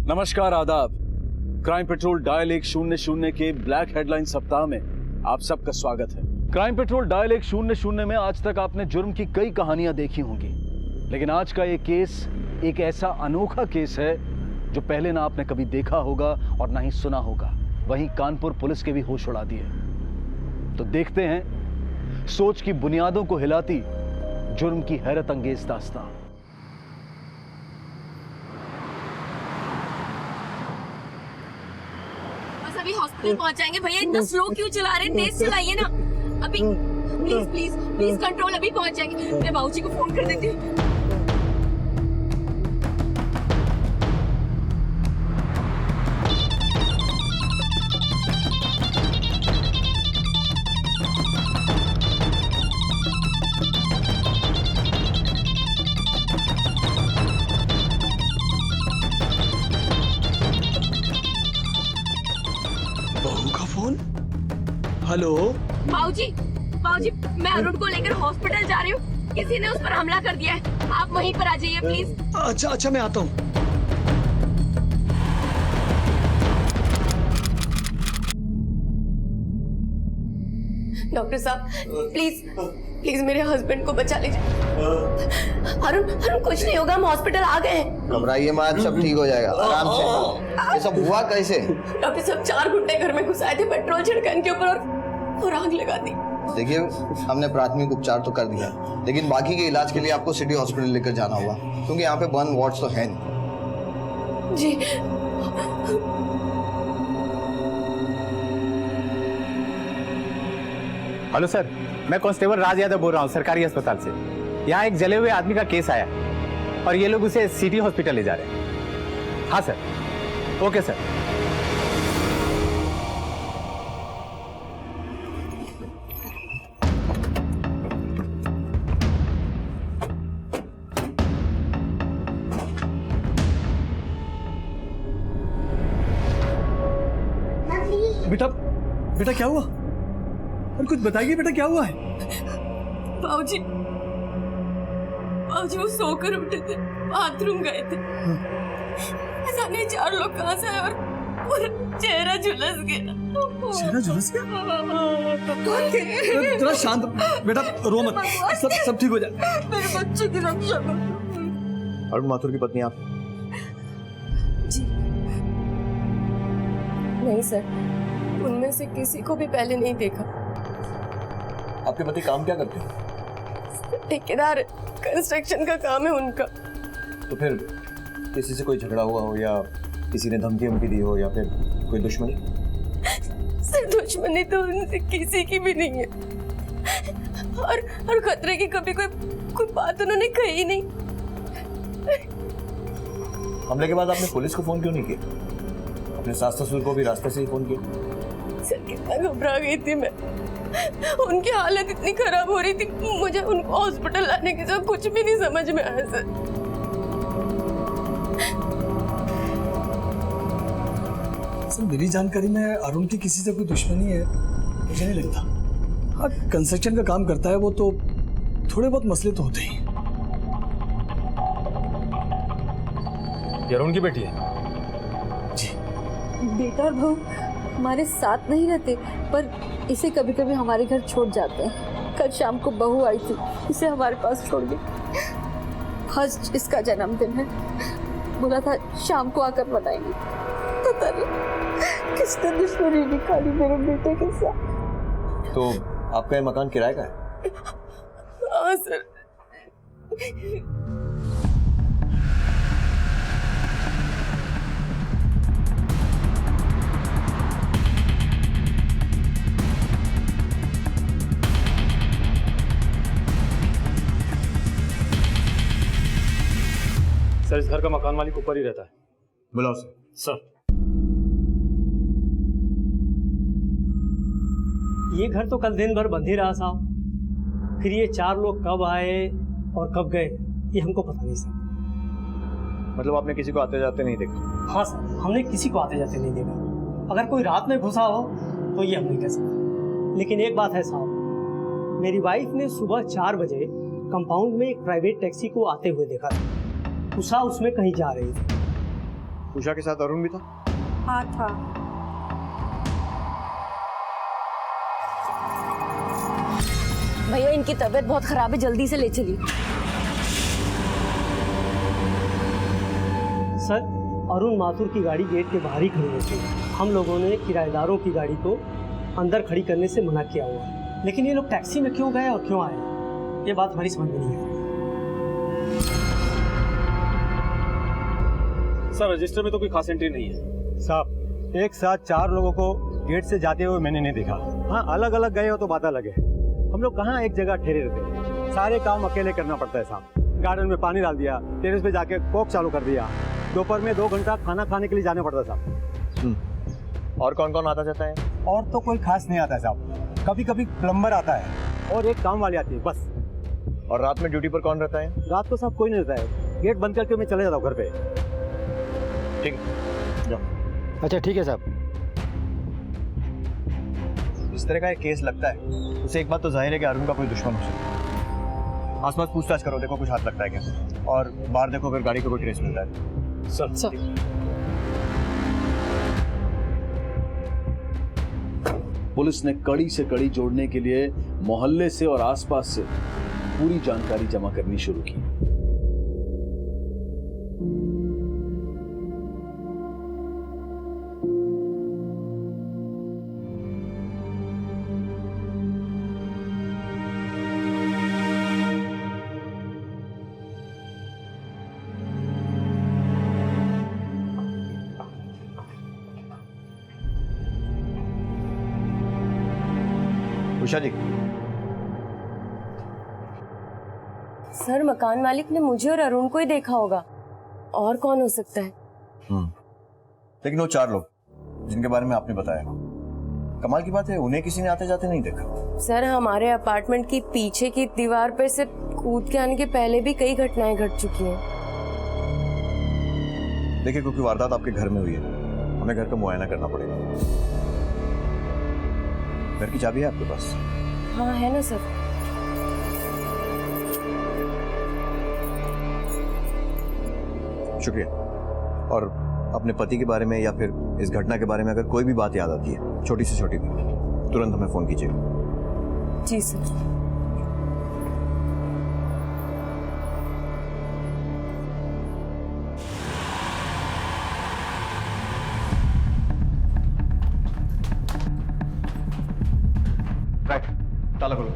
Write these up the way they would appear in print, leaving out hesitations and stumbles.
नमस्कार, आदाब। Crime petrol dial 100 के ब्लैक हेडलाइन सप्ताह में आप सबका स्वागत है। क्राइम पेट्रोल डायल 100 में आज तक आपने जुर्म की कई कहानियां देखी होंगी, लेकिन आज का ये केस एक ऐसा अनोखा केस है जो पहले ना आपने कभी देखा होगा और ना ही सुना होगा। वहीं कानपुर पुलिस के भी होश उड़ा दिए। तो देखते हैं सोच की बुनियादों को हिलाती जुर्म की हैरत अंगेज दास्तां। बस अभी हॉस्पिटल पहुंच जाएंगे। भैया इतना स्लो क्यों चला रहे हैं? तेज चलाइए ना। अभी प्लीज प्लीज प्लीज कंट्रोल। अभी पहुंच जाएंगे। मैं बाबूजी को फोन कर देती हूँ। हेलो बाबूजी, बाबूजी मैं अरुण को लेकर हॉस्पिटल जा रही हूँ। किसी ने उस पर हमला कर दिया है। आप वहीं पर आ जाइए प्लीज। अच्छा मैं आता हूँ। डॉक्टर साहब प्लीज प्लीज मेरे हस्बैंड को बचा लीजिए। अरुण कुछ नहीं होगा, हम हॉस्पिटल आ गए हैं। घबराइए मत, सब ठीक हो जाएगा, आराम से। ये सब हुआ कैसे? डॉक्टर साहब 4 गुंडे घर में घुस आए थे, पेट्रोल छिड़का इनके ऊपर और आग लगा दी। देखिए, हमने प्राथमिक उपचार तो कर दिया, लेकिन बाकी के इलाज के लिए आपको सिटी हॉस्पिटल लेकर जाना होगा, क्योंकि यहाँ पे बर्न वार्ड्स तो है नहीं। जी हेलो सर, मैं कांस्टेबल राज यादव बोल रहा हूँ सरकारी अस्पताल से। यहाँ एक जले हुए आदमी का केस आया और ये लोग उसे सिटी हॉस्पिटल ले जा रहे हैं। हाँ सर, ओके सर। बेटा क्या हुआ? और कुछ बताइए बेटा, क्या हुआ है? बाबूजी वो सोकर उठे थे, बाथरूम गए थे। ऐसा नहीं 4 लोग कहाँ से आए और पूरा चेहरा झुलस गया। चेहरा झुलस गया? कौन थे? जरा शांत बेटा, रो मत, सब ठीक हो जाए। मेरे बच्चे की रक्षा करो। अरुण माथुर की पत्नी आप? जी नहीं सर, उनमें से किसी को भी पहले नहीं देखा। आपके पति काम क्या करते हैं? ठेकेदार, कंस्ट्रक्शन का काम है उनका। तो फिर किसी से कोई झगड़ा हुआ हो, या किसी ने धमकी दी हो, या फिर कोई दुश्मनी? सर दुश्मनी तो उनसे किसी की भी नहीं है, और खतरे की कभी कोई बात उन्होंने कही नहीं। हमले के बाद आपने पुलिस को फोन क्यों नहीं किया? अपने सास ससुर को भी रास्ते से ही फोन किया? सर कितना घबरा गई थी मैं, उनकी हालत इतनी खराब हो रही थी, मुझे उनको हॉस्पिटल लाने के साथ कुछ भी नहीं समझ में आया सर। मेरी जानकारी में अरुण की किसी से कोई दुश्मनी है मुझे नहीं लगता। हाँ, कंस्ट्रक्शन का काम करता है वो, तो थोड़े बहुत मसले तो होते ही। ये अरुण की बेटी है? जी। बेटा और बहू हमारे साथ नहीं रहते, पर इसे कभी कभी हमारे घर छोड़ जाते हैं। कल शाम को बहू आई थी, इसे हमारे पास छोड़ गई। आज इसका जन्मदिन है, बोला था शाम को आकर मनाएंगे। पता नहीं किसने दुश्मनी निकाली मेरे बेटे के साथ। तो आपका ये मकान किराए का है? हाँ सर। सर इस घर का मकान मालिक ऊपर ही रहता है। बुलाओ सर। ये घर तो कल दिन भर बंद ही रहा साहब। फिर ये 4 लोग कब आए और कब गए ये हमको पता नहीं सर। मतलब आपने किसी को आते जाते नहीं देखा? हाँ सर, हमने किसी को आते जाते नहीं देखा। अगर कोई रात में घुसा हो तो ये हम नहीं कह सकते, लेकिन एक बात है साहब, मेरी वाइफ ने सुबह 4 बजे कंपाउंड में एक प्राइवेट टैक्सी को आते हुए देखा था। उषा उसमें कहीं जा रही थी। उषा के साथ अरुण भी था? हाँ था। भैया इनकी तबीयत बहुत खराब है, जल्दी से ले चलिए। सर, अरुण माथुर की गाड़ी गेट के बाहर ही खड़ी होती है। हम लोगों ने किराएदारों की गाड़ी को अंदर खड़ी करने से मना किया हुआ है, लेकिन ये लोग टैक्सी में क्यों गए और क्यों आए, ये बात हमारी समझ में नहीं आ रही। सर रजिस्टर में तो कोई खास एंट्री नहीं है। साहब, एक साथ 4 लोगों को गेट से जाते हुए मैंने नहीं देखा। हाँ, अलग अलग गए हो तो बात अलग है। हम लोग कहाँ एक जगह ठहरे रहते हैं, सारे काम अकेले करना पड़ता है साहब। गार्डन में पानी डाल दिया, टेरेस पे जाके कोक चालू कर दिया, दोपहर में 2 घंटा खाना खाने के लिए जाना पड़ता साहब। और कौन कौन आता जाता है? और तो कोई खास नहीं आता है साहब, कभी कभी प्लम्बर आता है और एक काम वाली आती है बस। और रात में ड्यूटी पर कौन रहता है? रात को साहब कोई नहीं रहता है, गेट बंद करके मैं चले जाता हूँ घर पे। ठीक है, जाओ। अच्छा ठीक है साहब। इस तरह का एक केस लगता है, उसे एक बात तो जाहिर है कि अरुण का कोई दुश्मन हो सकता है। आसपास पूछताछ करो, देखो कुछ हाथ लगता है क्या, और बाहर देखो अगर गाड़ी को कोई ट्रेस मिलता है। सर पुलिस ने कड़ी से कड़ी जोड़ने के लिए मोहल्ले से और आसपास से पूरी जानकारी जमा करनी शुरू की। उषा जी, सर मकान मालिक ने मुझे और अरुण को ही देखा होगा, और कौन हो सकता है? लेकिन वो 4 लोग जिनके बारे में आपने बताया, कमाल की बात है उन्हें किसी ने आते जाते नहीं देखा। सर हमारे अपार्टमेंट की पीछे की दीवार पर से कूद के आने के पहले भी कई घटनाएं घट चुकी हैं। देखिए, क्योंकि वारदात आपके घर में हुई है, हमें घर का मुआयना करना पड़ेगा। घर की चाबी है आपके पास? हाँ है ना सर। शुक्रिया। और अपने पति के बारे में या फिर इस घटना के बारे में अगर कोई भी बात याद आती है, छोटी से छोटी भी, तुरंत हमें फोन कीजिएगा। जी सर। राइट, ताला खोलो।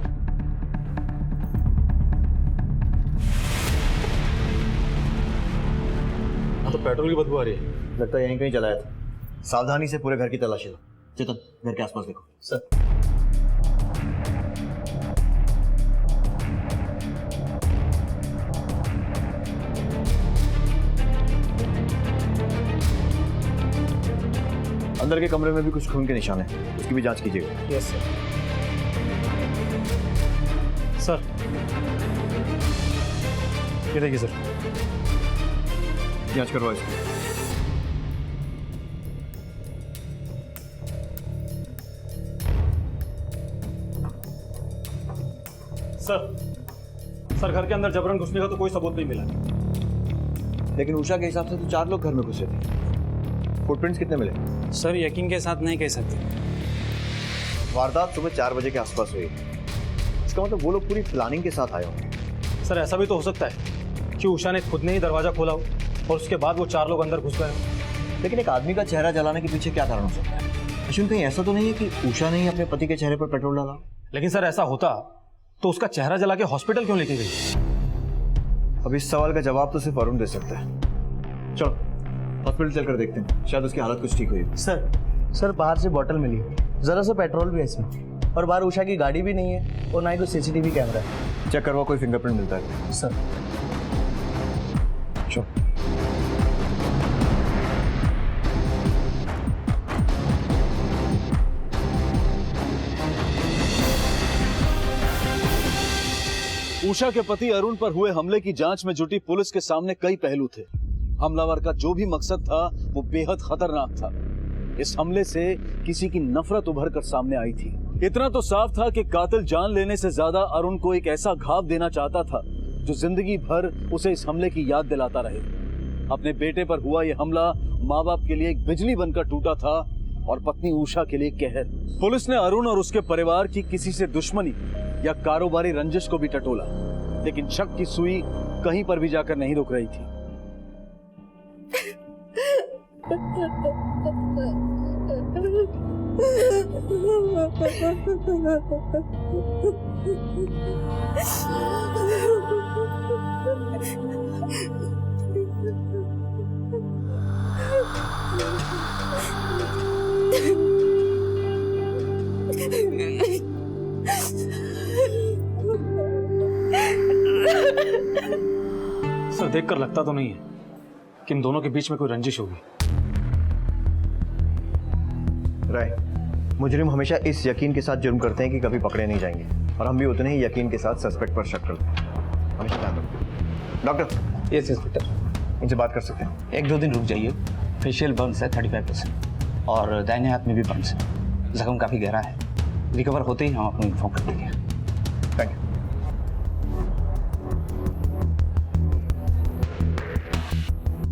तो पेट्रोल की बदबू आ रही है। लगता है यहीं कहीं जलाया था। सावधानी से पूरे घर की तलाशी लो। चेतन, घर के आसपास देखो। सर अंदर के कमरे में भी कुछ खून के निशान है, उसकी भी जांच कीजिएगा। Yes sir. सर ये देखिए सर, जांच करवाओ इसकी। सर घर के अंदर जबरन घुसने का तो कोई सबूत नहीं मिला। लेकिन उषा के हिसाब से तो 4 लोग घर में घुसे थे। फुटप्रिंट्स कितने मिले? सर यकीन के साथ नहीं कह सकते। वारदात सुबह 4 बजे के आसपास हुई। इसका मतलब वो लोग पूरी प्लानिंग के साथ आए होंगे। सर ऐसा भी तो हो सकता है कि उषा ने खुद ने ही दरवाजा खोला हो और उसके बाद वो 4 लोग अंदर घुस गए हो। लेकिन एक आदमी का चेहरा जलाने के पीछे क्या कारण हो सकता है? अश्विन, कहीं ऐसा तो नहीं है कि उषा ने ही अपने पति के चेहरे पर पेट्रोल डाला? लेकिन सर ऐसा होता तो उसका चेहरा जला के हॉस्पिटल क्यों लेके गई? अब इस सवाल का जवाब तो सिर्फ अरुण दे सकता है। चलो हॉस्पिटल चलकर देखते हैं, शायद उसकी हालत कुछ ठीक हुई। सर बाहर से बोतल मिली, जरा सा पेट्रोल भी है इसमें, और बाहर उषा की गाड़ी भी नहीं है और ना ही कोई सीसीटीवी कैमरा है। चेक करवा, कोई फिंगरप्रिंट मिलता है। सर चलो। उषा के पति अरुण पर हुए हमले की जांच में जुटी पुलिस के सामने कई पहलू थे। हमलावर का जो भी मकसद था वो बेहद खतरनाक था। इस हमले से किसी की नफरत उभर कर सामने आई थी। इतना तो साफ था कि कातिल जान लेने से ज्यादा अरुण को एक ऐसा घाव देना चाहता था जो जिंदगी भर उसे इस हमले की याद दिलाता रहे। अपने बेटे पर हुआ यह हमला माँ बाप के लिए एक बिजली बनकर टूटा था और पत्नी उषा के लिए कहर। पुलिस ने अरुण और उसके परिवार की किसी से दुश्मनी या कारोबारी रंजिश को भी टटोला, लेकिन शक की सुई कहीं पर भी जाकर नहीं रुक रही थी। सर देखकर लगता तो नहीं है कि इन दोनों के बीच में कोई रंजिश होगी। राय, मुजरिम हमेशा इस यकीन के साथ जुर्म करते हैं कि कभी पकड़े नहीं जाएंगे, और हम भी उतने ही यकीन के साथ सस्पेक्ट पर शक करते हैं। हमेशा ध्यान रखिए। डॉक्टर। Yes inspector. इनसे बात कर सकते हैं? 1-2 दिन रुक जाइए। फेशियल बर्न्स है 35% और दाहिने हाथ में भी बर्न्स है। जख्म काफ़ी गहरा है। रिकवर होते ही हम आपको इन्फॉर्म कर देंगे। Thank you.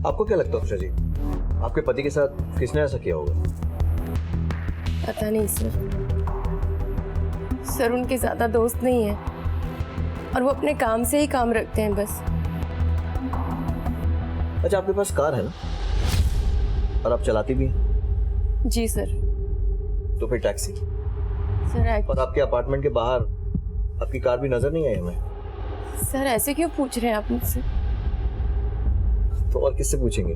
आपको क्या लगता है उषा जी, आपके पति के साथ किसने ऐसा किया होगा? पता नहीं सर उनके ज्यादा दोस्त नहीं है और वो अपने काम से ही काम रखते हैं बस। अच्छा, आपके पास कार है ना, और आप चलाती भी हैं? जी सर। तो फिर टैक्सी? सर और आपके अपार्टमेंट के बाहर आपकी कार भी नजर नहीं आई हमें। सर ऐसे क्यों पूछ रहे हैं आप मुझसे? तो और किससे पूछेंगे?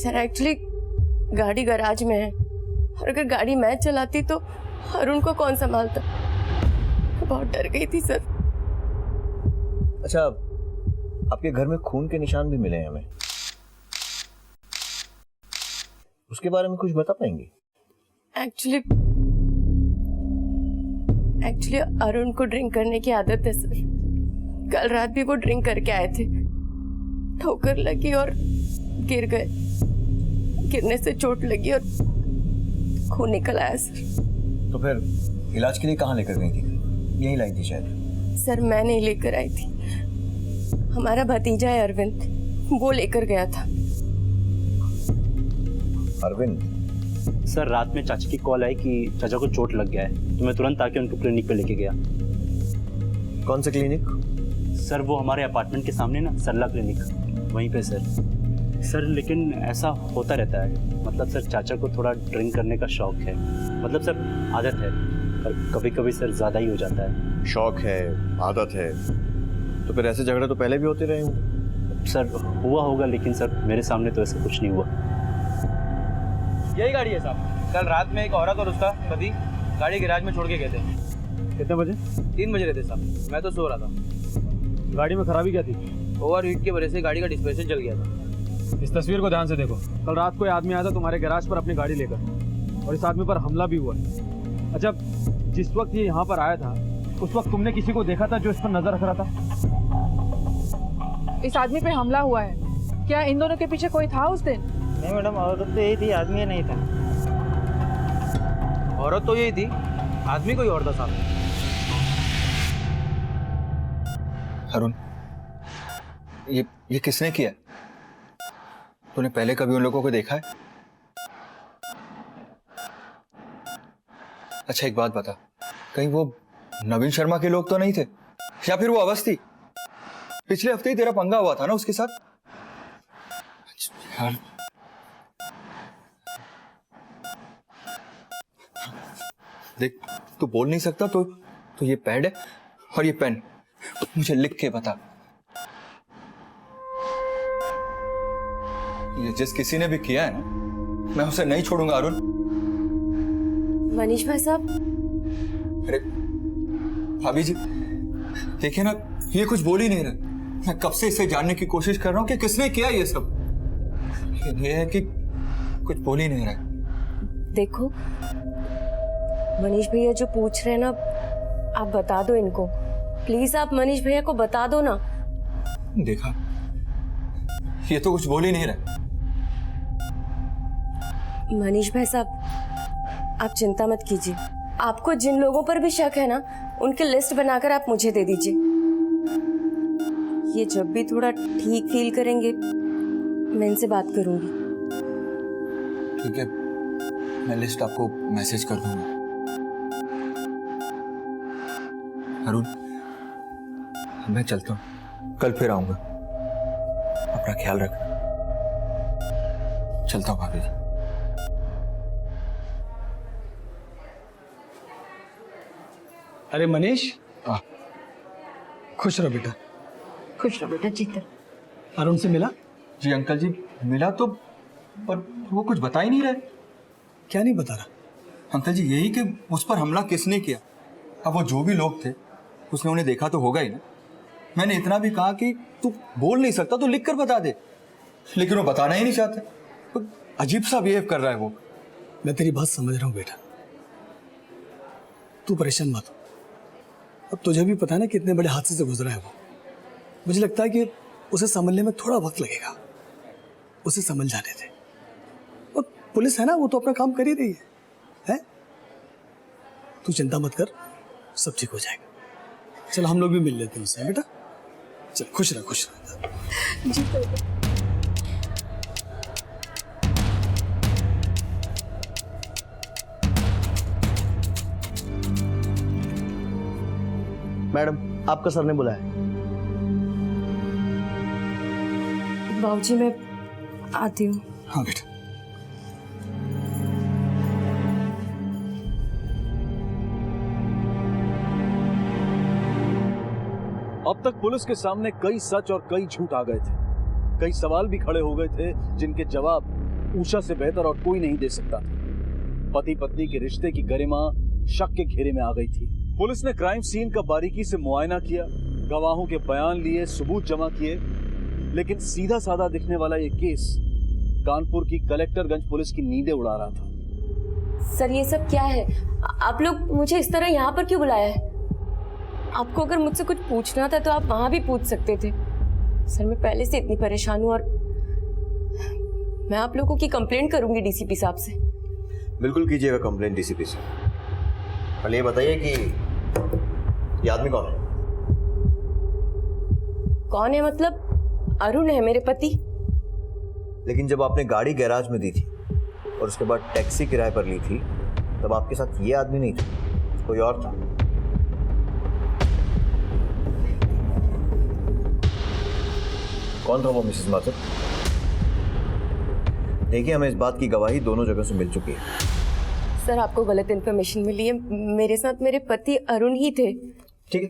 सर एक्चुअली गाड़ी गैराज में है और अगर गाड़ी मैं चलाती तो अरुण को कौन संभालता? बहुत डर गई थी सर। अच्छा, आपके घर में खून के निशान भी मिले हैं हमें, उसके बारे में कुछ बता पाएंगे? एक्चुअली अरुण को ड्रिंक करने की आदत है सर। कल रात भी वो ड्रिंक करके आए थे, ठोकर लगी और गिर गए। गिरने से चोट लगी और खून निकल आया सर। तो फिर इलाज के लिए कहाँ लेकर गई थी? यहीं लाई थी शायद। सर मैं नहीं लेकर आई थी, हमारा भतीजा है अरविंद, वो लेकर गया था। अरविंद? सर रात में चाचा की कॉल आई कि चाचा को चोट लग गया है, तो मैं तुरंत आके उनको क्लिनिक पे लेके गया। कौन सा क्लिनिक? सर वो हमारे अपार्टमेंट के सामने ना, सरला क्लिनिक, वहीं पे सर लेकिन ऐसा होता रहता है। मतलब सर चाचा को थोड़ा ड्रिंक करने का शौक है, मतलब सर आदत है, और कभी कभी सर ज़्यादा ही हो जाता है। शौक है, आदत है, तो फिर ऐसे झगड़े तो पहले भी होते रहे होंगे। सर हुआ होगा, लेकिन सर मेरे सामने तो ऐसा कुछ नहीं हुआ। यही गाड़ी है साहब। कल रात में एक औरत और उसका पति गाड़ी गैराज में छोड़ के गए थे। कितने बजे? 3 बज रहे थे साहब, मैं तो सो रहा था। गाड़ी में खराबी क्या थी? ओवरहीट की वजह से गाड़ी का डिस्पेंसर जल गया था। इस तस्वीर को ध्यान से देखो। कल रात को आदमी आया था तुम्हारे गैराज पर अपनी गाड़ी लेकर, और इस आदमी पर हमला भी हुआ है। अच्छा, जिस वक्त ये यहाँ पर आया था उस वक्त तुमने किसी को देखा था जो इस पर नजर रख रहा था? इस आदमी पे हमला हुआ है, क्या इन दोनों के पीछे कोई था उस दिन? नहीं मैडम, औरत तो यही थी, आदमी नहीं था। औरत तो यही थी, आदमी कोई और था साहब। अरुण, ये किसने किया? तूने पहले कभी उन लोगों को देखा है? अच्छा एक बात बता, कहीं वो नवीन शर्मा के लोग तो नहीं थे, या फिर वो अवस्थी? पिछले हफ्ते ही तेरा पंगा हुआ था ना उसके साथ? यार देख, तू बोल नहीं सकता तो ये पैड है और ये पेन, मुझे लिख के बता। ये जिस किसी ने भी किया है ना, मैं उसे नहीं छोड़ूंगा अरुण। मनीष भाई साहब। अरे भाभी जी देखिए ना, ये कुछ बोल ही नहीं रहा। मैं कब से इसे जानने की कोशिश कर रहा हूँ कि किसने किया ये सब, लेकिन ये है कि कुछ बोल ही नहीं रहा। देखो मनीष भैया जो पूछ रहे हैं ना, आप बता दो इनको प्लीज। आप मनीष भैया को बता दो ना। देखा, ये तो कुछ बोल ही नहीं रहा। मनीष भाई साहब, आप चिंता मत कीजिए। आपको जिन लोगों पर भी शक है ना, उनकी लिस्ट बनाकर आप मुझे दे दीजिए। ये जब भी थोड़ा ठीक फील करेंगे मैं इनसे बात करूंगी। ठीक है, मैं लिस्ट आपको मैसेज कर दूंगा। अरुण, मैं चलता हूँ, कल फिर आऊंगा। अपना ख्याल रखना। चलता हूँ भाभी जी। अरे मनीष, खुश रहो बेटा। खुश रहो बेटा। जीतन, अरुण से मिला? जी अंकल जी, मिला तो, पर वो कुछ बता ही नहीं रहे। क्या नहीं बता रहा? अंकल जी यही कि उस पर हमला किसने किया। अब वो जो भी लोग थे उसने उन्हें देखा तो होगा ही ना। मैंने इतना भी कहा कि तू बोल नहीं सकता तो लिख कर बता दे, लेकिन वो बताना ही नहीं चाहता। तो अजीब सा बिहेव कर रहा है वो। मैं तेरी बात समझ रहा हूँ बेटा, तू परेशान मत हो। अब तुझे भी पता है ना कितने बड़े हादसे से गुजरा है वो। मुझे लगता है कि उसे संभलने में थोड़ा वक्त लगेगा। उसे संभल जाने दे। और पुलिस है ना, वो तो अपना काम कर ही रही है? तू चिंता मत कर, सब ठीक हो जाएगा। चल हम लोग भी मिल लेते हैं उससे बेटा। चल खुश रह, खुश रह। जी मैडम, आपका सर ने बुलाया। बाबूजी मैं आती हूँ। हाँ बेटा। अब तक पुलिस के सामने कई सच और कई झूठ आ गए थे। कई सवाल भी खड़े हो गए थे जिनके जवाब उषा से बेहतर और कोई नहीं दे सकता था। पति पत्नी के रिश्ते की गरिमा शक के घेरे में आ गई थी। पुलिस ने क्राइम सीन का बारीकी से मुआयना किया, गवाहों के बयान लिए, सबूत जमा किए, लेकिन सीधा साधा दिखने वाला ये केस कानपुर की कलेक्टरगंज पुलिस की नींदें उड़ा रहा था। सर ये सब क्या है? आप लोग मुझे इस तरह यहाँ पर क्यों बुलाया है? आपको अगर मुझसे कुछ पूछना था तो आप वहां भी पूछ सकते थे। सर मैं पहले से इतनी परेशान हूँ और मैं आप लोगों की कंप्लेंट करूंगी डीसीपी साहब से। बिल्कुल कीजिएगा कंप्लेंट डीसीपी से। पहले ये बताइए कि ये आदमी कौन है? कौन है मतलब? अरुण है मेरे पति। लेकिन जब आपने गाड़ी गैराज में दी थी और उसके बाद टैक्सी किराए पर ली थी, तब आपके साथ ये आदमी नहीं था, कोई और था। कौन था वो मिसेस माथुर? देखिए, हमें इस बात की गवाही दोनों जगह से मिल चुकी है। सर आपको गलत इन्फॉर्मेशन मिली है। मेरे साथ मेरे पति अरुण ही थे। ठीक है,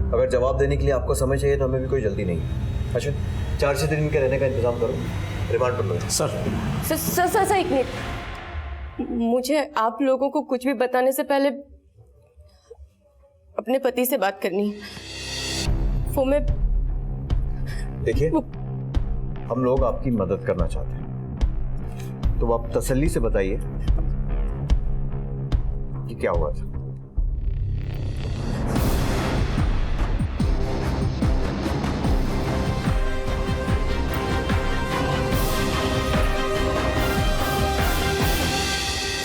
अगर जवाब देने के लिए आपको समय चाहिए तो हमें भी कोई जल्दी नहीं है। अच्छा, 4 दिन के रहने का इंतजाम करो, रिमांड पर लो। सर एक मिनट, मुझे आप लोगों को कुछ भी बताने से पहले अपने पति से बात करनी है। वो मैं देखिए, हम लोग आपकी मदद करना चाहते हैं, तो आप तसल्ली से बताइए कि क्या हुआ था।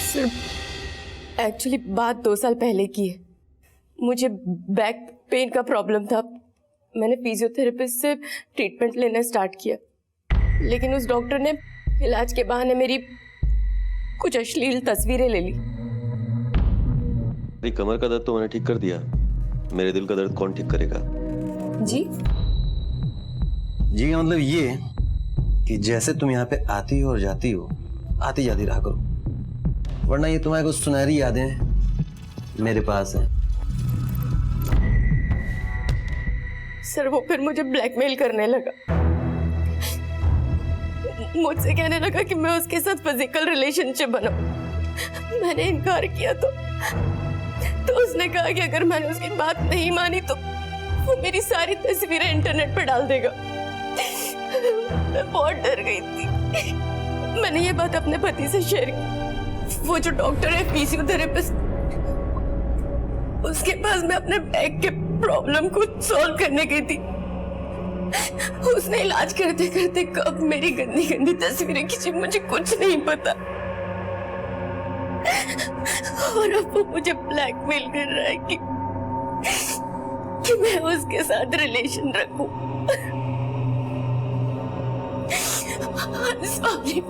सर एक्चुअली बात 2 साल पहले की है। मुझे बैक पेन का प्रॉब्लम था। मैंने फिजियोथेरेपिस्ट से ट्रीटमेंट लेना स्टार्ट किया, लेकिन उस डॉक्टर ने इलाज के बहाने मेरी कुछ अश्लील तस्वीरें ले ली। मेरी कमर का दर्द तो मैंने ठीक कर दिया, मेरे दिल का दर्द कौन ठीक करेगा? जी जी, मतलब ये कि जैसे तुम यहाँ पे आती हो और जाती हो, आती जाती रहा करो, वरना ये तुम्हारी कुछ सुनहरी यादें मेरे पास हैं। सर वो फिर मुझे ब्लैकमेल करने लगा। मुझसे कहने लगा कि मैं उसके साथ फिजिकल रिलेशनशिप बनाऊं। मैंने इनकार किया तो उसने कहा कि अगर मैंने उसकी बात नहीं मानी तो वो मेरी सारी तस्वीरें इंटरनेट पर डाल देगा। मैं बहुत डर गई थी। मैंने ये बात अपने पति से शेयर की। वो जो डॉक्टर है फिजियोथेरेपिस्ट, उसके पास मैं अपने बैक के प्रॉब्लम को सॉल्व करने गई थी। उसने इलाज करते करते कब मेरी गंदी गंदी तस्वीरें खींची मुझे कुछ नहीं पता। और अब वो मुझे ब्लैकमेल कर रहा है कि कि मैं उसके साथ रिलेशन रखूं। सॉरी,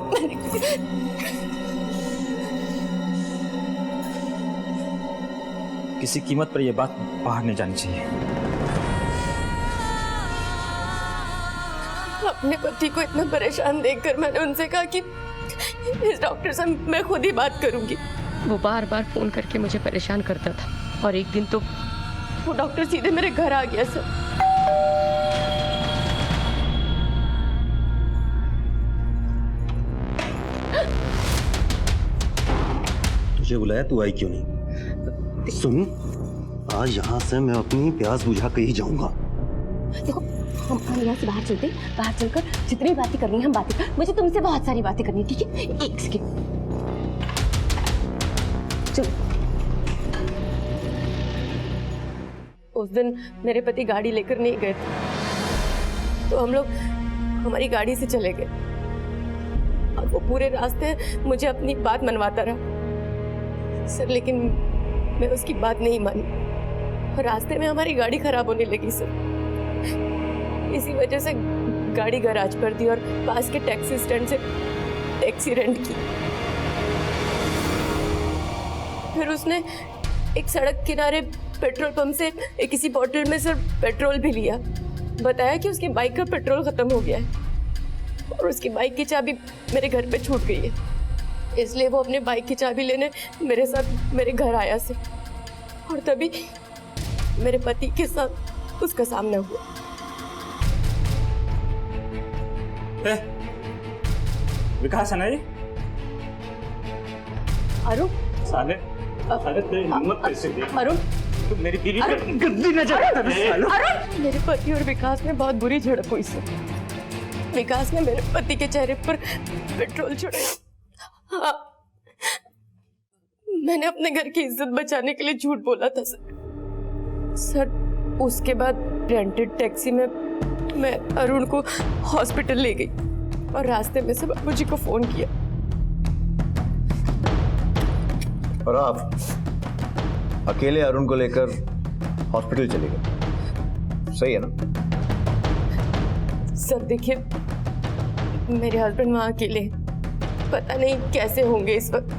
किसी कीमत पर यह बात बाहर नहीं जानी चाहिए। अपने पति को इतना परेशान देखकर मैंने उनसे कहा कि इस डॉक्टर से मैं खुद ही बात करूंगी। वो बार बार फोन करके मुझे परेशान करता था और एक दिन तो वो डॉक्टर सीधे मेरे घर आ गया सर। तुझे बुलाया, तू आई क्यों नहीं? सुन, आज यहाँ से मैं अपनी प्यास बुझा के ही जाऊंगा। देखो, हम यहाँ से बाहर चलते, बाहर चलकर जितनी बातें करनी है हम बातें कर। मुझे तुमसे बहुत सारी बातें करनी है, ठीक है? एक सेकेंड, चलो। उस दिन मेरे पति गाड़ी लेकर नहीं गए थे, तो हम लोग हमारी गाड़ी से चले गए और वो पूरे रास्ते मुझे अपनी बात मनवाता रहा सर, लेकिन मैं उसकी बात नहीं मानी और रास्ते में हमारी गाड़ी खराब होने लगी सर। इसी वजह से गाड़ी गैराज पर दी और पास के टैक्सी स्टैंड से टैक्सी रेंट की। फिर उसने एक सड़क किनारे पेट्रोल पंप से किसी बोतल में सर पेट्रोल भी लिया। बताया कि उसकी बाइक का पेट्रोल खत्म हो गया है और उसकी बाइक की चाबी मेरे घर पे छूट गई है, इसलिए वो अपने बाइक की चाबी लेने मेरे साथ मेरे घर आया सर। और तभी मेरे पति के साथ उसका सामना हुआ। विकास है ना ये? अरुण, साले तेरी हिम्मत कैसे दे? अरुण, तू मेरी बीवी पे गंदी नजर अरुण, मेरे पति और विकास में बहुत बुरी झड़प हुई सर। विकास ने मेरे पति के चेहरे पर पेट्रोल छोड़ा। हाँ, मैंने अपने घर की इज्जत बचाने के लिए झूठ बोला था सर। उसके बाद रेंटेड टैक्सी में मैं अरुण को हॉस्पिटल ले गई और रास्ते में से बाबूजी को फोन किया। और आप अकेले अरुण को लेकर हॉस्पिटल चले गए, सही है ना? सर देखिए, मेरे हस्बैंड वहाँ अकेले हैं, पता नहीं कैसे होंगे इस वक्त।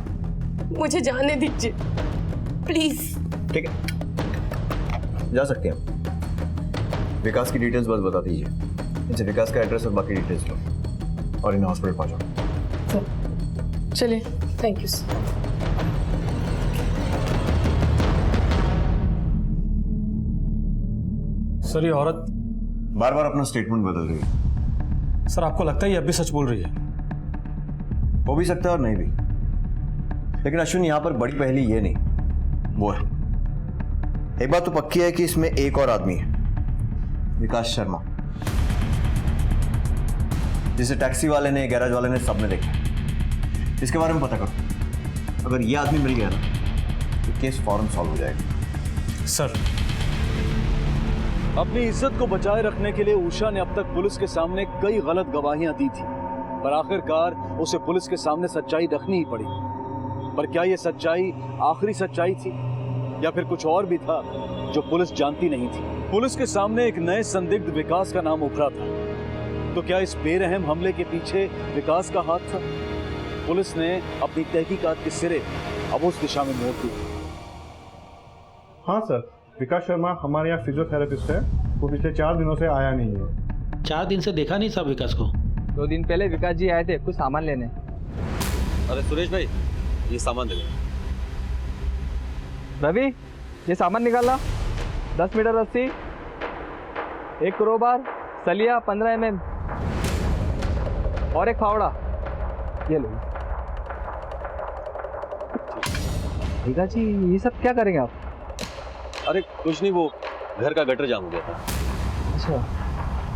मुझे जाने दीजिए प्लीज। ठीक है, जा सकते हैं। विकास की डिटेल्स बस बता दीजिए, इनसे विकास का एड्रेस और बाकी डिटेल्स लो और इन्हें हॉस्पिटल पहुंचाओ। चलिए, थैंक यू सर। सर ये औरत बार बार अपना स्टेटमेंट बदल रही है। सर आपको लगता है ये अब भी सच बोल रही है? हो भी सकता है और नहीं भी, लेकिन अश्विन यहाँ पर बड़ी पहेली ये नहीं, वो है। एक बात तो पक्की है कि इसमें एक और आदमी है, विकास शर्मा, जिसे टैक्सी वाले ने, गैराज वाले ने, सबने देखा। इसके बारे में पता करो। अगर ये आदमी मिल गया ना तो केस फौरन सॉल्व हो जाएगा। सर, अपनी इज्जत को बचाए रखने के लिए उषा ने अब तक पुलिस के सामने कई गलत गवाहियां दी थी, पर आखिरकार उसे पुलिस के सामने सच्चाई रखनी ही पड़ी। पर क्या यह सच्चाई आखिरी सच्चाई थी या फिर कुछ और भी था जो पुलिस जानती नहीं थी? पुलिस के सामने एक नए संदिग्ध विकास का नाम उभरा था, तो क्या इस बेरहम हमले के पीछे विकास का हाथ था? पुलिस ने अपनी तहकीकात के सिरे अब उस दिशा में मोड़ दी। हाँ सर, विकास शर्मा हमारे यहाँ फिजियोथेरेपिस्ट है, वो पिछले 4 दिनों से आया नहीं है। 4 दिन से देखा नहीं साहब विकास को। 2 दिन पहले विकास जी आए थे कुछ सामान लेने। अरे सुरेश भाई, ये सामान दे दो। रवि, ये सामान निकाला। 10 मीटर रस्सी, 1 क्रोबार, सलिया 15 mm और एक फावड़ा, ये लो। विकास जी ये सब क्या करेंगे आप? अरे कुछ नहीं, वो घर का गटर जाम हो गया था। अच्छा,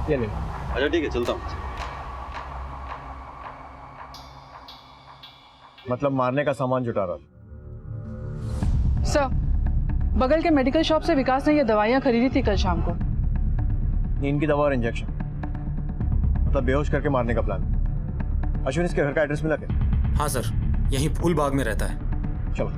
ये ले। अच्छा ठीक है, चलता हूँ। मतलब मारने का सामान जुटा रहा था। सर, बगल के मेडिकल शॉप से विकास ने ये दवाइयाँ खरीदी थी कल शाम को। नींद की दवा और इंजेक्शन, मतलब बेहोश करके मारने का प्लान। अश्विन, इसके घर का एड्रेस मिला क्या? हाँ सर, यहीं फूल बाग में रहता है। चलो।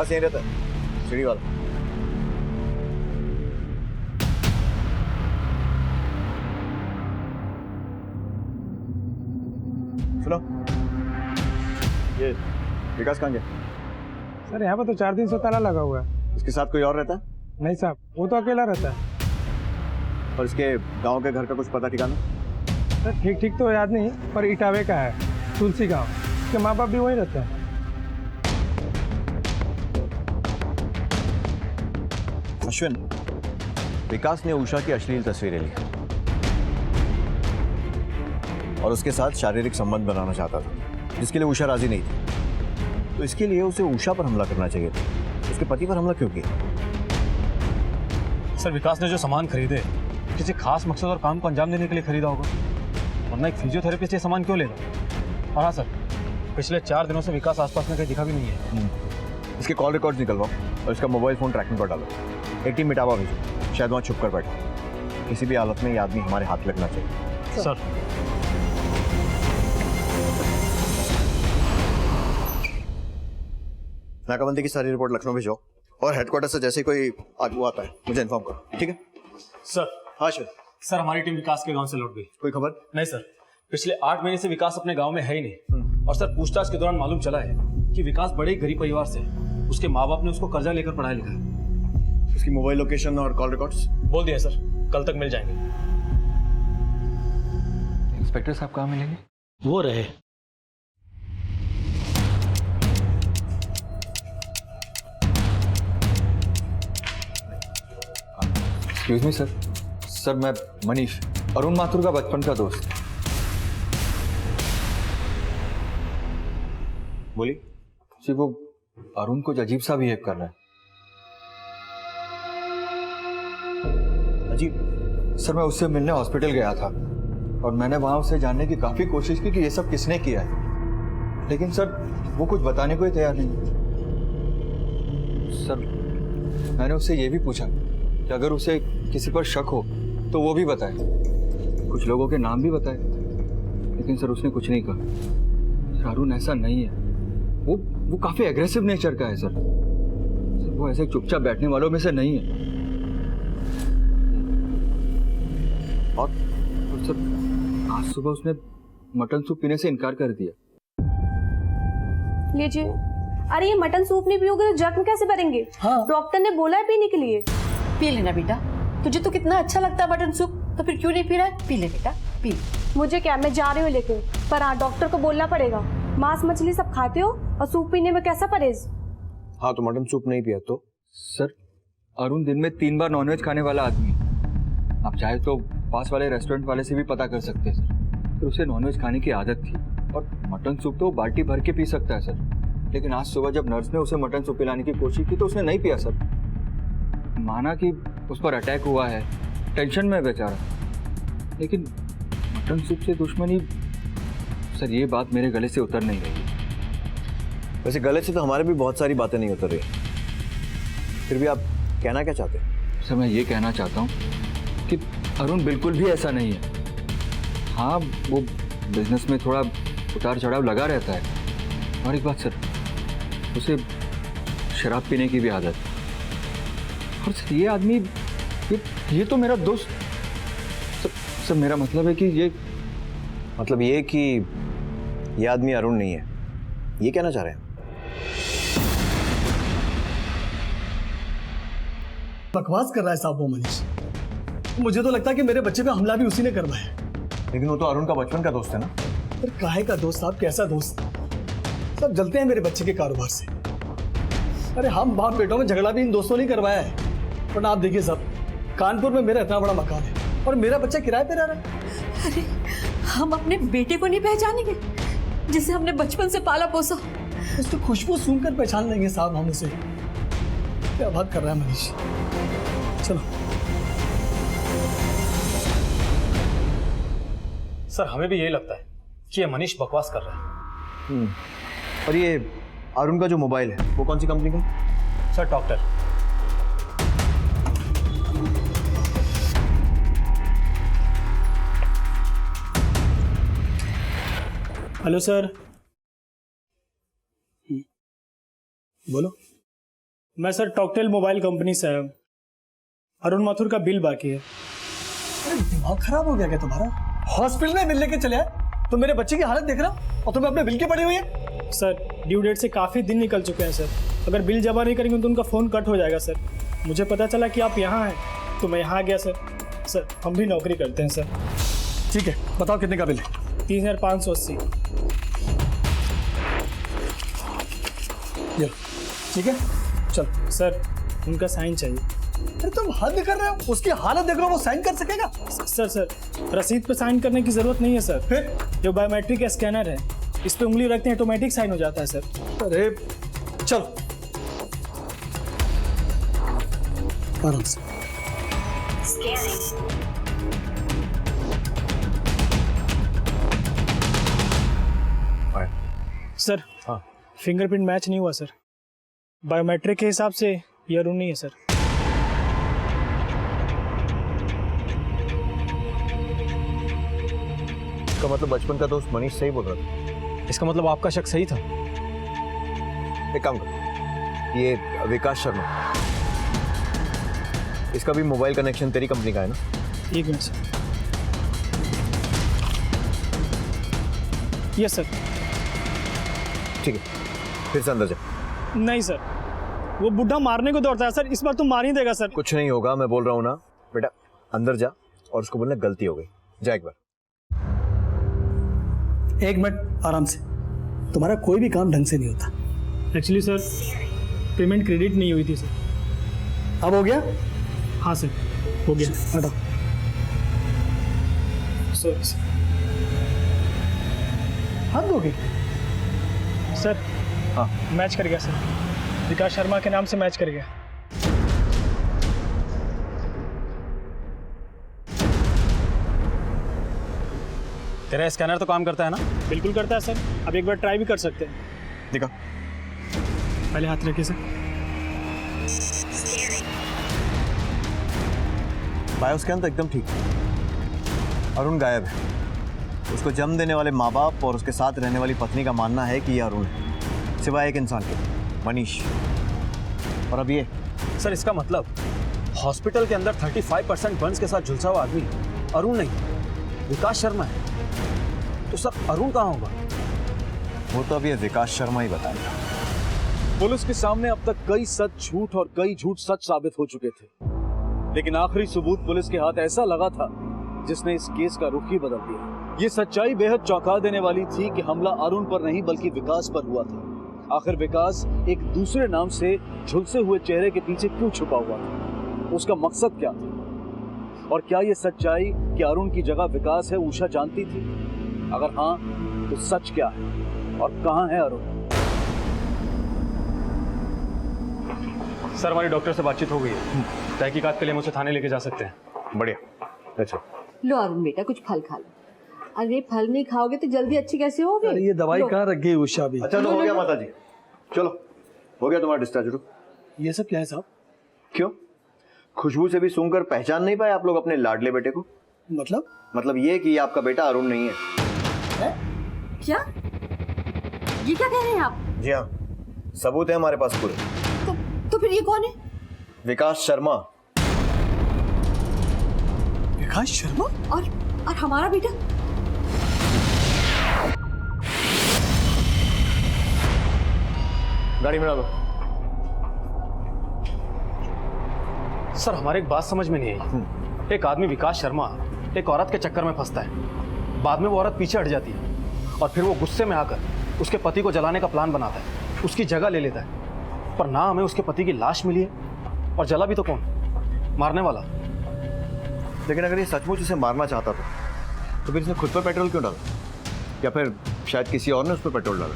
विकास यहीं रहता है, सीढ़ी वाला। सुनो, ये विकास कहाँ गया? सर यहाँ पर तो 4 दिन से ताला लगा हुआ है। इसके साथ कोई और रहता है? नहीं साहब, वो तो अकेला रहता है। और इसके गांव के घर का कुछ पता ठिकाना? सर ठीक ठीक तो याद नहीं, पर इटावे का है, तुलसी गांव। उसके माँ बाप भी वहीं रहते हैं। अश्विन, विकास ने उषा की अश्लील तस्वीरें ली और उसके साथ शारीरिक संबंध बनाना चाहता था, जिसके लिए उषा राजी नहीं थी। तो इसके लिए उसे उषा पर हमला करना चाहिए था। उसके पति पर हमला क्यों किया? सर विकास ने जो सामान खरीदे किसी खास मकसद और काम को अंजाम देने के लिए खरीदा होगा, वरना एक फिजियोथेरेपिस्ट ये सामान क्यों लेगा? और हाँ सर, पिछले 4 दिनों से विकास आसपास में कहीं दिखा भी नहीं है। इसके कॉल रिकॉर्ड्स निकलवाओ और इसका मोबाइल फोन ट्रैकिंग पर डालो। एक टीम मिटावा भेजो, शायद वहाँ छुप कर बैठा। किसी भी हालत में ये आदमी हमारे हाथ लगना चाहिए। सर नाकाबंदी की सारी रिपोर्ट लखनऊ भेजो और हेडक्वार्टर से जैसे ही कोई आगू आता है मुझे इन्फॉर्म करो, ठीक है? सर। हाँ अश्विन। सर हमारी टीम विकास के गांव से लौट गई। कोई खबर? नहीं सर, पिछले 8 महीने से विकास अपने गांव में है ही नहीं। और सर पूछताछ के दौरान मालूम चला है कि विकास बड़े ही गरीब परिवार से, उसके माँ बाप ने उसको कर्जा लेकर पढ़ाया लिखा है। उसकी मोबाइल लोकेशन और कॉल रिकॉर्ड्स बोल दिया सर, कल तक मिल जाएंगे। इंस्पेक्टर साहब कहाँ मिलेंगे? वो रहे। Excuse me sir. सर मैं मनीष, अरुण माथुर का बचपन का दोस्त। बोली। जी वो अरुण कुछ अजीब सा बिहेव कर रहा है। अजीब? सर मैं उससे मिलने हॉस्पिटल गया था और मैंने वहां उससे जानने की काफी कोशिश की कि ये सब किसने किया है, लेकिन सर वो कुछ बताने को ही तैयार नहीं। सर मैंने उससे ये भी पूछा कि अगर उसे किसी पर शक हो तो वो भी बताए, कुछ लोगों के नाम भी बताए, लेकिन सर उसने कुछ नहीं कहा। सर अरुण ऐसा नहीं है, वो काफी एग्रेसिव नेचर का है सर। वो ऐसे चुपचाप बैठने वालों में से नहीं है। और सर आज सुबह उसने मटन सूप पीने से इनकार कर दिया। लीजिए। अरे ये मटन सूप नहीं पियोगे तो जख्म कैसे भरेंगे? हाँ। डॉक्टर ने बोला है पीने के लिए। पी लेना बेटा, तुझे तो कितना अच्छा लगता है मटन सूप, तो फिर क्यों नहीं पी रहा है? पी ले बेटा, पी। मुझे क्या, मैं जा रही हूँ लेके, पर हाँ डॉक्टर को बोलना पड़ेगा। मांस मछली सब खाते हो और सूप पीने में कैसा परहेज? हाँ तो मटन सूप नहीं पिया तो? सर अरुण दिन में 3 बार नॉनवेज खाने वाला आदमी है। आप चाहे तो पास वाले रेस्टोरेंट वाले से भी पता कर सकते हैं सर। फिर उसे नॉनवेज खाने की आदत थी और मटन सूप तो बाल्टी भर के पी सकता है सर। लेकिन आज सुबह जब नर्स ने उसे मटन सूप पिलाने की कोशिश की तो उसने नहीं पिया सर। माना कि उस पर अटैक हुआ है, टेंशन में बेचारा, लेकिन मटन सूप से दुश्मनी, सर ये बात मेरे गले से उतर नहीं रही। वैसे गले से तो हमारे भी बहुत सारी बातें नहीं उतर रही, फिर भी आप कहना क्या चाहते हैं? सर मैं ये कहना चाहता हूँ कि अरुण बिल्कुल भी ऐसा नहीं है। हाँ वो बिजनेस में थोड़ा उतार चढ़ाव लगा रहता है, और एक बात सर, उसे शराब पीने की भी आदत है। और सर ये आदमी ये तो मेरा दोस्त। सर मेरा मतलब है कि ये मतलब ये कि ये आदमी अरुण नहीं है, ये कहना चाह रहे हैं? बकवास कर रहा है साहब वो मनीष। मुझे तो लगता है कि मेरे बच्चे पे हमला भी उसी ने करवाया। लेकिन वो तो अरुण का बचपन का दोस्त है ना। पर काहे का दोस्त साहब, कैसा दोस्त? सब जलते हैं मेरे बच्चे के कारोबार से। अरे हम बाप बेटों में झगड़ा भी इन दोस्तों ने करवाया है। वरना आप देखिए साहब, कानपुर में मेरा इतना बड़ा मकान है और मेरा बच्चा किराए पे रह रहा है। अरे हम अपने बेटे को नहीं पहचानेंगे जिसे हमने बचपन से पाला पोसा? उसकी खुशबू सूंघकर पहचान लेंगे साहब हम उसे। क्या बात कर रहा है मनीष? चलो सर हमें भी यही लगता है कि ये मनीष बकवास कर रहा है। और ये अरुण का जो मोबाइल है वो कौन सी कंपनी का? Sir doctor. Hello sir. बोलो। मैं सर टॉकटेल मोबाइल कंपनी से आया हूँ। अरुण माथुर का बिल बाकी है। अरे दिमाग खराब हो गया क्या तुम्हारा? हॉस्पिटल में बिल लेके चले आए तो मेरे बच्चे की हालत देख रहा हूँ और तुम्हें अपने बिल की पड़ी हुई है। सर ड्यू डेट से काफ़ी दिन निकल चुके हैं सर। अगर बिल जमा नहीं करेंगे तो उनका फ़ोन कट हो जाएगा सर। मुझे पता चला कि आप यहाँ हैं तो मैं यहाँ आ गया सर। सर हम भी नौकरी करते हैं सर। ठीक है, बताओ कितने का बिल है? 3580। ये ठीक है, चल। सर उनका साइन चाहिए। अरे तुम हद कर रहे हो, उसकी हालत देख रहे हो, वो साइन कर सकेगा? सर रसीद पे साइन करने की जरूरत नहीं है सर। फिर जो बायोमेट्रिक स्कैनर है इस पे उंगली रखते हैं ऑटोमेटिक साइन हो जाता है सर। अरे चल आराम से। सर हाँ, फिंगरप्रिंट मैच नहीं हुआ सर। बायोमेट्रिक के हिसाब से ये अरुण नहीं है सर। इसका मतलब बचपन का दोस्त मनीष सही बोल रहा था। इसका मतलब आपका शक सही था। एक काम कर, ये विकास शर्मा, इसका भी मोबाइल कनेक्शन तेरी कंपनी का है ना? एक मिनट सर। Yes sir. ठीक है, फिर से अंदर जा। नहीं सर, वो बुढ़ा मारने को दौड़ता है सर। इस बार तुम मार ही देगा सर। कुछ नहीं होगा, मैं बोल रहा हूँ ना बेटा, अंदर जा और उसको बोलना गलती हो गई। जा एक बार। एक मिनट आराम से। तुम्हारा कोई भी काम ढंग से नहीं होता। एक्चुअली सर पेमेंट क्रेडिट नहीं हुई थी सर। अब हो गया? हाँ सर हो गया। हटाओ। Sorry sir. हद हो गई सर। हाँ मैच कर गया सर। विकास शर्मा के नाम से मैच कर गया। तेरा स्कैनर तो काम करता है ना? बिल्कुल करता है सर। अब एक बार ट्राई भी कर सकते हैं। दिखा। पहले हाथ रखिए सर। बायोस्कैन तो एकदम ठीक है। अरुण गायब है। उसको जन्म देने वाले माँ बाप और उसके साथ रहने वाली पत्नी का मानना है कि यह अरुण है, सिवाय एक इंसान के, मनीष। और अब ये सर, इसका मतलब हॉस्पिटल के अंदर 35% बर्न्स के साथ झुलसा हुआ आदमी अरुण नहीं, विकास शर्मा है। तो सर अरुण कहाँ होगा? वो तो अब ये विकास शर्मा ही बताएगा। पुलिस के सामने अब तक कई सच झूठ और कई झूठ सच साबित हो चुके थे, लेकिन आखिरी सबूत पुलिस के हाथ ऐसा लगा था जिसने इस केस का रुख ही बदल दिया। ये सच्चाई बेहद चौंका देने वाली थी कि हमला अरुण पर नहीं बल्कि विकास पर हुआ था। आखिर विकास एक दूसरे नाम से झुलसे हुए चेहरे के पीछे क्यों छुपा हुआ था? उसका मकसद क्या था? और क्या ये सच्चाई कि अरुण की जगह विकास है उषा जानती थी? अगर हाँ तो सच क्या है और कहाँ है अरुण? सर हमारी डॉक्टर से बातचीत हो गई है। तहकीकात के लिए मुझे थाने लेके जा सकते हैं। बढ़िया। अच्छा लो अरुण बेटा कुछ फल खा लो। अरे फल नहीं खाओगे तो जल्दी अच्छी कैसे होगे? अरे ये दवाई कहाँ रख गई उषा भी? अच्छा तो हो गया माता जी, चलो हो गया तुम्हारा डिस्चार्ज। ये सब क्या है साहब? क्यों, खुशबू से भी सूंघकर पहचान नहीं पाए आप लोग अपने लाडले बेटे को? मतलब ये कि आपका बेटा अरुण नहीं है। क्या? ये क्या कह रहे हैं आप? जी हाँ, सबूत है हमारे पास पूरे। तो फिर ये कौन है? विकास शर्मा। विकास शर्मा? और हमारा बेटा? गाड़ी में डालो। सर हमारे एक बात समझ में नहीं आई। एक आदमी विकास शर्मा एक औरत के चक्कर में फंसता है, बाद में वो औरत पीछे हट जाती है और फिर वो गुस्से में आकर उसके पति को जलाने का प्लान बनाता है, उसकी जगह ले लेता है। पर ना हमें उसके पति की लाश मिली है और जला भी तो कौन? मारने वाला। लेकिन अगर ये सचमुच उसे मारना चाहता था तो फिर इसने खुद पर पेट्रोल क्यों डाला? या फिर शायद किसी और ने उस पर पेट्रोल डाला?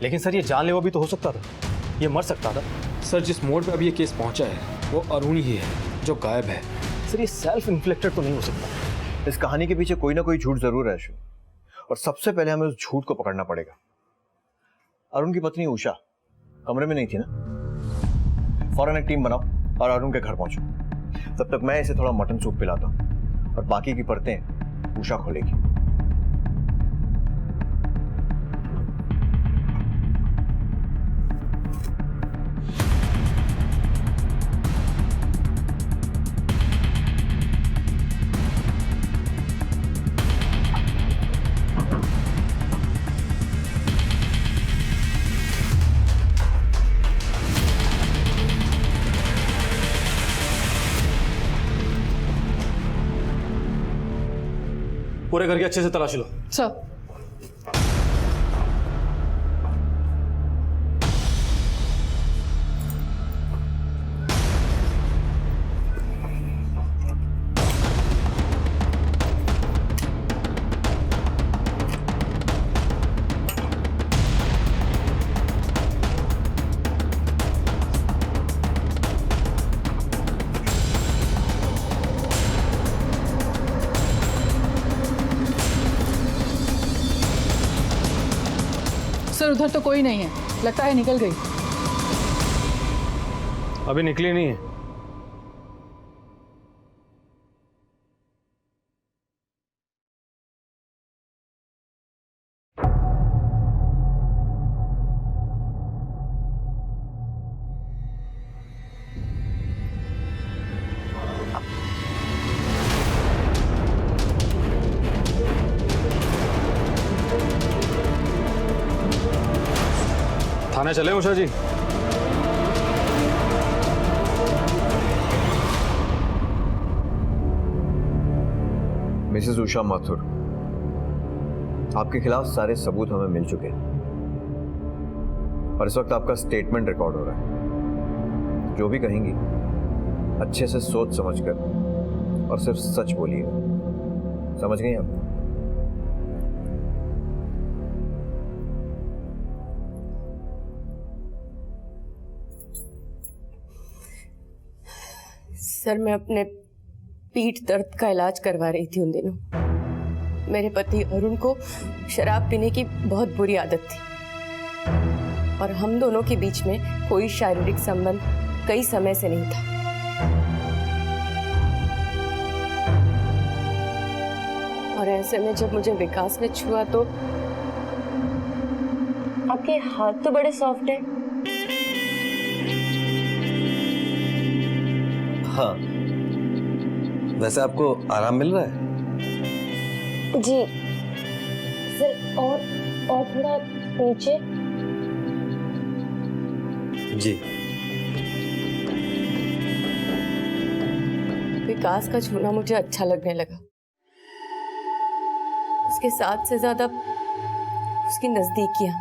लेकिन सर ये जानलेवा भी तो हो सकता था, ये मर सकता था। सर जिस मोड़ पे अभी ये केस पहुंचा है वो अरुण ही है जो गायब है। सर ये सेल्फ इन्फ्लिक्टेड तो नहीं हो सकता। इस कहानी के पीछे कोई ना कोई झूठ जरूर है अशु, और सबसे पहले हमें उस झूठ को पकड़ना पड़ेगा। अरुण की पत्नी उषा कमरे में नहीं थी ना? फौरन एक टीम बनाओ और अरुण के घर पहुंचो। तब तक मैं इसे थोड़ा मटन सूप पिलाता हूं और बाकी की परतें उषा खोलेगी। पूरे घर की अच्छे से तलाशी लो। सर। सर उधर तो कोई नहीं है, लगता है निकल गई। अभी निकली नहीं है। थाने चले उषा जी? मिसेस उषा माथुर, आपके खिलाफ सारे सबूत हमें मिल चुके हैं और इस वक्त आपका स्टेटमेंट रिकॉर्ड हो रहा है। जो भी कहेंगी अच्छे से सोच समझकर और सिर्फ सच बोलिएगा, समझ गई आप? सर मैं अपने पीठ दर्द का इलाज करवा रही थी उन दिनों। मेरे पति अरुण को शराब पीने की बहुत बुरी आदत थी और हम दोनों के बीच में कोई शारीरिक संबंध कई समय से नहीं था। और ऐसे में जब मुझे विकास ने छुआ तो आपके हाथ तो बड़े सॉफ्ट हैं। हाँ, वैसे आपको आराम मिल रहा है? जी सर, और थोड़ा नीचे। जी। विकास का छूना मुझे अच्छा लगने लगा। उसके साथ से ज्यादा उसकी नजदीकियां,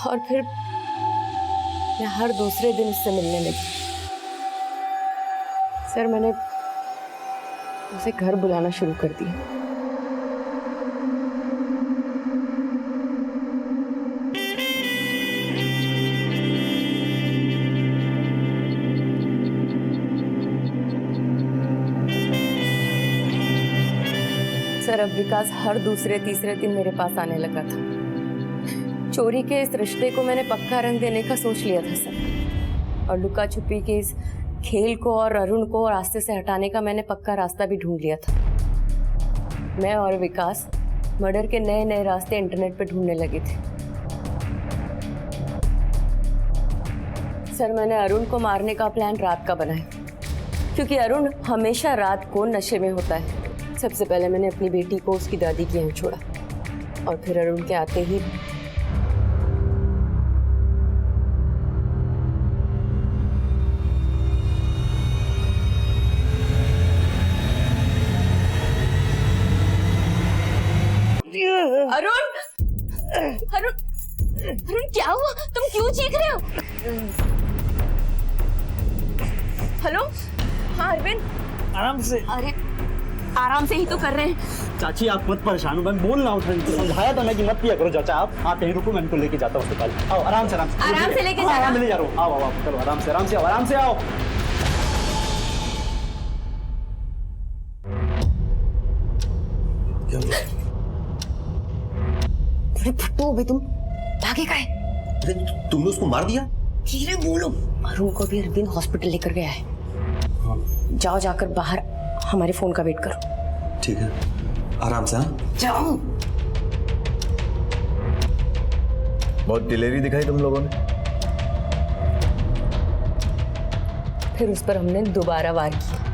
और फिर मैं हर दूसरे दिन उससे मिलने लगी। सर मैंने उसे घर बुलाना शुरू कर दिया। सर अब विकास हर दूसरे तीसरे दिन मेरे पास आने लगा था। चोरी के इस रिश्ते को मैंने पक्का रंग देने का सोच लिया था सर, और लुका छुपी के इस खेल को और अरुण को रास्ते से हटाने का मैंने पक्का रास्ता भी ढूंढ लिया था। मैं और विकास मर्डर के नए नए रास्ते इंटरनेट पे ढूंढने लगे थे। सर मैंने अरुण को मारने का प्लान रात का बनाया, क्योंकि अरुण हमेशा रात को नशे में होता है। सबसे पहले मैंने अपनी बेटी को उसकी दादी के यहाँ छोड़ा, और फिर अरुण के आते ही अरुण अरुण अरुण क्या हुआ? तुम क्यों चीख रहे हो? हेलो, हाँ अरविंद, आराम से। अरे आराम से ही तो कर रहे हैं। चाची आप मत परेशान हो, मैं बोल रहा हूँ, समझाया था ना कि मत पिया करो। चाचा आप यहीं रुको, मैं इनको लेके जाता हूँ अस्पताल। आओ आराम से आराम से लेके जा रहा हूँ। ले जा रहा हूँ। आओ आओ चलो, आराम से आओ, आराम से आओ। फट्टू हो बे तुम, भागे का है? अरे तुमने उसको मार दिया? धीरे बोलो। अरुण को भी अरविंद हॉस्पिटल लेकर गया है। जाओ, जाकर बाहर हमारे फोन का वेट करो। ठीक है, आराम से। हाँ जाओ। बहुत दिलेरी दिखाई तुम लोगों ने। फिर उस पर हमने दोबारा वार किया।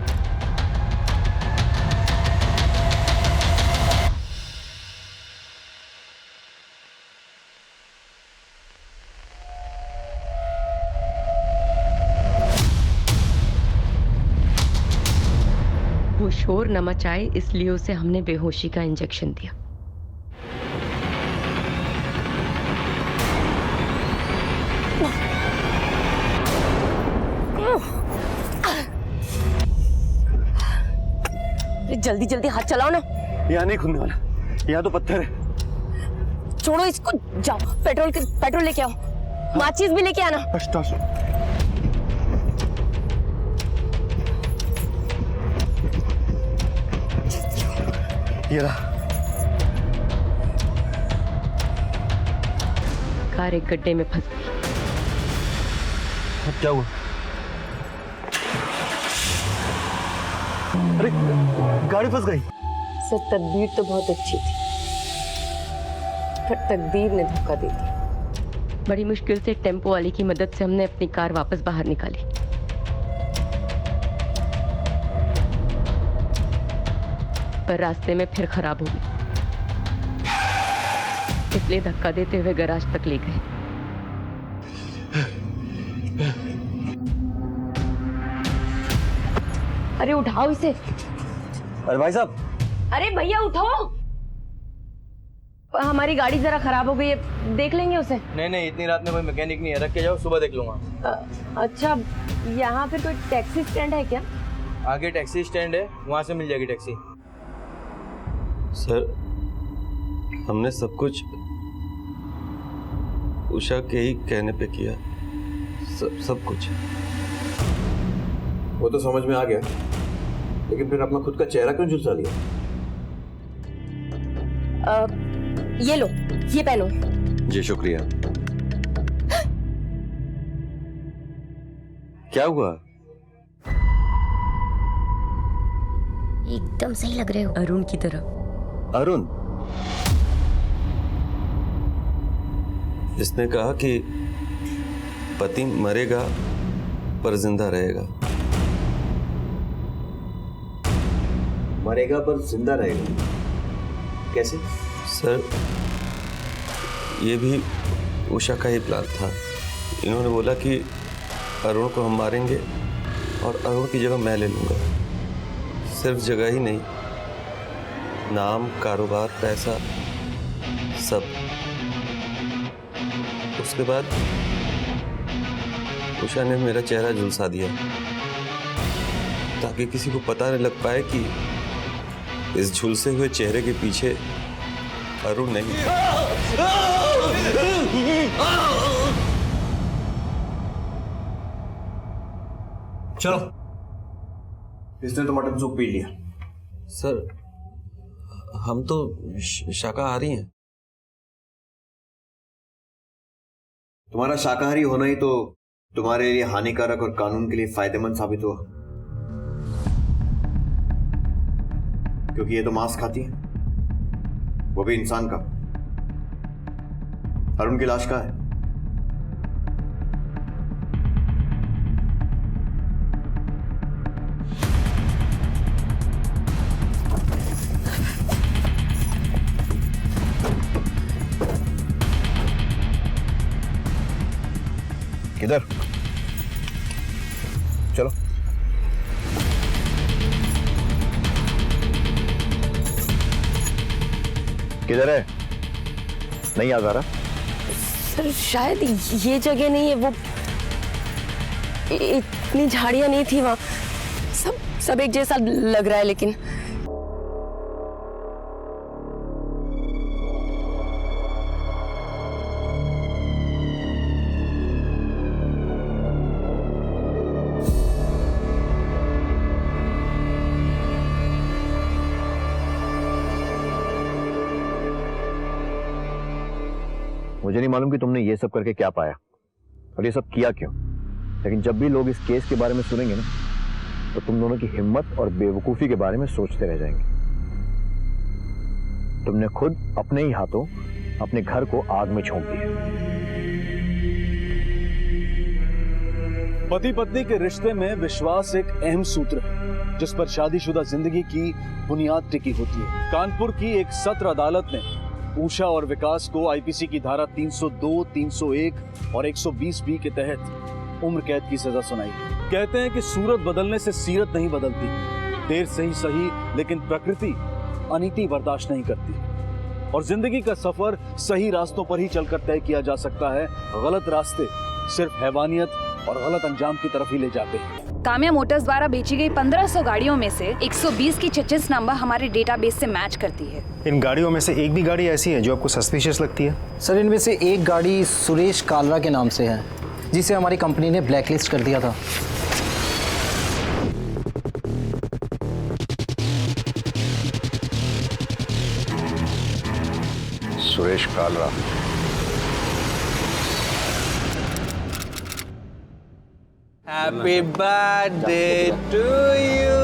शोर न मचाए, इसलिए उसे हमने बेहोशी का इंजेक्शन दिया। जल्दी जल्दी हाथ चलाओ ना। यहाँ नहीं खुलने वाला, यहाँ तो पत्थर है। छोड़ो इसको, जाओ पेट्रोल लेके आओ, माचिस भी लेके आना। ये रहा। कार एक गड्ढे में फंस गई। अब क्या हुआ? अरे गाड़ी फंस गई। सर तदबीर तो बहुत अच्छी थी, पर तकदीर ने धोखा दे दिया। बड़ी मुश्किल से टेम्पो वाले की मदद से हमने अपनी कार वापस बाहर निकाली, पर रास्ते में फिर खराब हो गई, इसलिए धक्का देते हुए गैराज तक ले गए। अरे उठाओ इसे। अरे भाई साहब। अरे भैया उठाओ, हमारी गाड़ी जरा खराब हो गई है, देख लेंगे उसे। नहीं, इतनी रात में कोई मैकेनिक नहीं है, रख के जाओ, सुबह देख लूंगा। अच्छा, यहाँ फिर कोई टैक्सी स्टैंड है क्या? आगे टैक्सी स्टैंड है, वहां से मिल जाएगी टैक्सी। सर, हमने सब कुछ उषा के ही कहने पे किया, सब कुछ। वो तो समझ में आ गया, लेकिन फिर अपना खुद का चेहरा क्यों झुलसा लिया? ये लो, ये पहनो। जी शुक्रिया। क्या हुआ? एकदम सही लग रहे हो, अरुण की तरह। अरुण? इसने कहा कि पति मरेगा पर जिंदा रहेगा। मरेगा पर जिंदा रहेगा? कैसे? सर, ये भी उषा का ही प्लान था। इन्होंने बोला कि अरुण को हम मारेंगे और अरुण की जगह मैं ले लूंगा। सिर्फ जगह ही नहीं, नाम, कारोबार, पैसा, सब। उसके बाद उषा ने मेरा चेहरा झुलसा दिया ताकि किसी को पता न लग पाए कि इस झुलसे हुए चेहरे के पीछे अरुण नहीं। चलो, इसने तो मटन सूप पी लिया। सर, हम तो शाकाहारी हैं। तुम्हारा शाकाहारी होना ही तो तुम्हारे लिए हानिकारक और कानून के लिए फायदेमंद साबित हुआ, क्योंकि ये तो मांस खाती है, वो भी इंसान का। अरुण की लाश कहाँ है? किधर? चलो। किधर है? नहीं याद आ रहा? सर शायद ये जगह नहीं है, वो इतनी झाड़ियां नहीं थी वहां, सब एक जैसा लग रहा है। लेकिन मुझे नहीं मालूम कि तुमने ये सब करके क्या पाया और ये सब किया क्यों, लेकिन जब भी लोग इस केस के बारे में सुनेंगे ना, तो तुम दोनों की हिम्मत और बेवकूफी के बारे में सोचते रह जाएंगे। तुमने खुद अपने ही हाथों अपने घर को आग में झोंक दिया। पति पत्नी के रिश्ते में विश्वास एक अहम सूत्र है जिस पर शादीशुदा जिंदगी की बुनियाद टिकी होती है। कानपुर की एक सत्र अदालत ने उषा और विकास को आईपीसी की धारा 302, 301 और 120B के तहत उम्र कैद की सजा सुनाई। कहते हैं कि सूरत बदलने से सीरत नहीं बदलती, देर से ही सही, लेकिन प्रकृति अनीति बर्दाश्त नहीं करती और जिंदगी का सफर सही रास्तों पर ही चलकर तय किया जा सकता है। गलत रास्ते सिर्फ हैवानियत और गलत अंजाम की तरफ ही ले जाते हैं। काम्या मोटर्स द्वारा बेची गई 1500 गाड़ियों में से 120 की चेचिस नंबर हमारे डेटाबेस से मैच करती है। इन गाड़ियों में से एक भी गाड़ी ऐसी है जो आपको सस्पिशियस लगती है? सर, इनमें से एक गाड़ी सुरेश कालरा के नाम से है, जिसे हमारी कंपनी ने ब्लैकलिस्ट कर दिया था। Suresh Kalra. Happy birthday to you.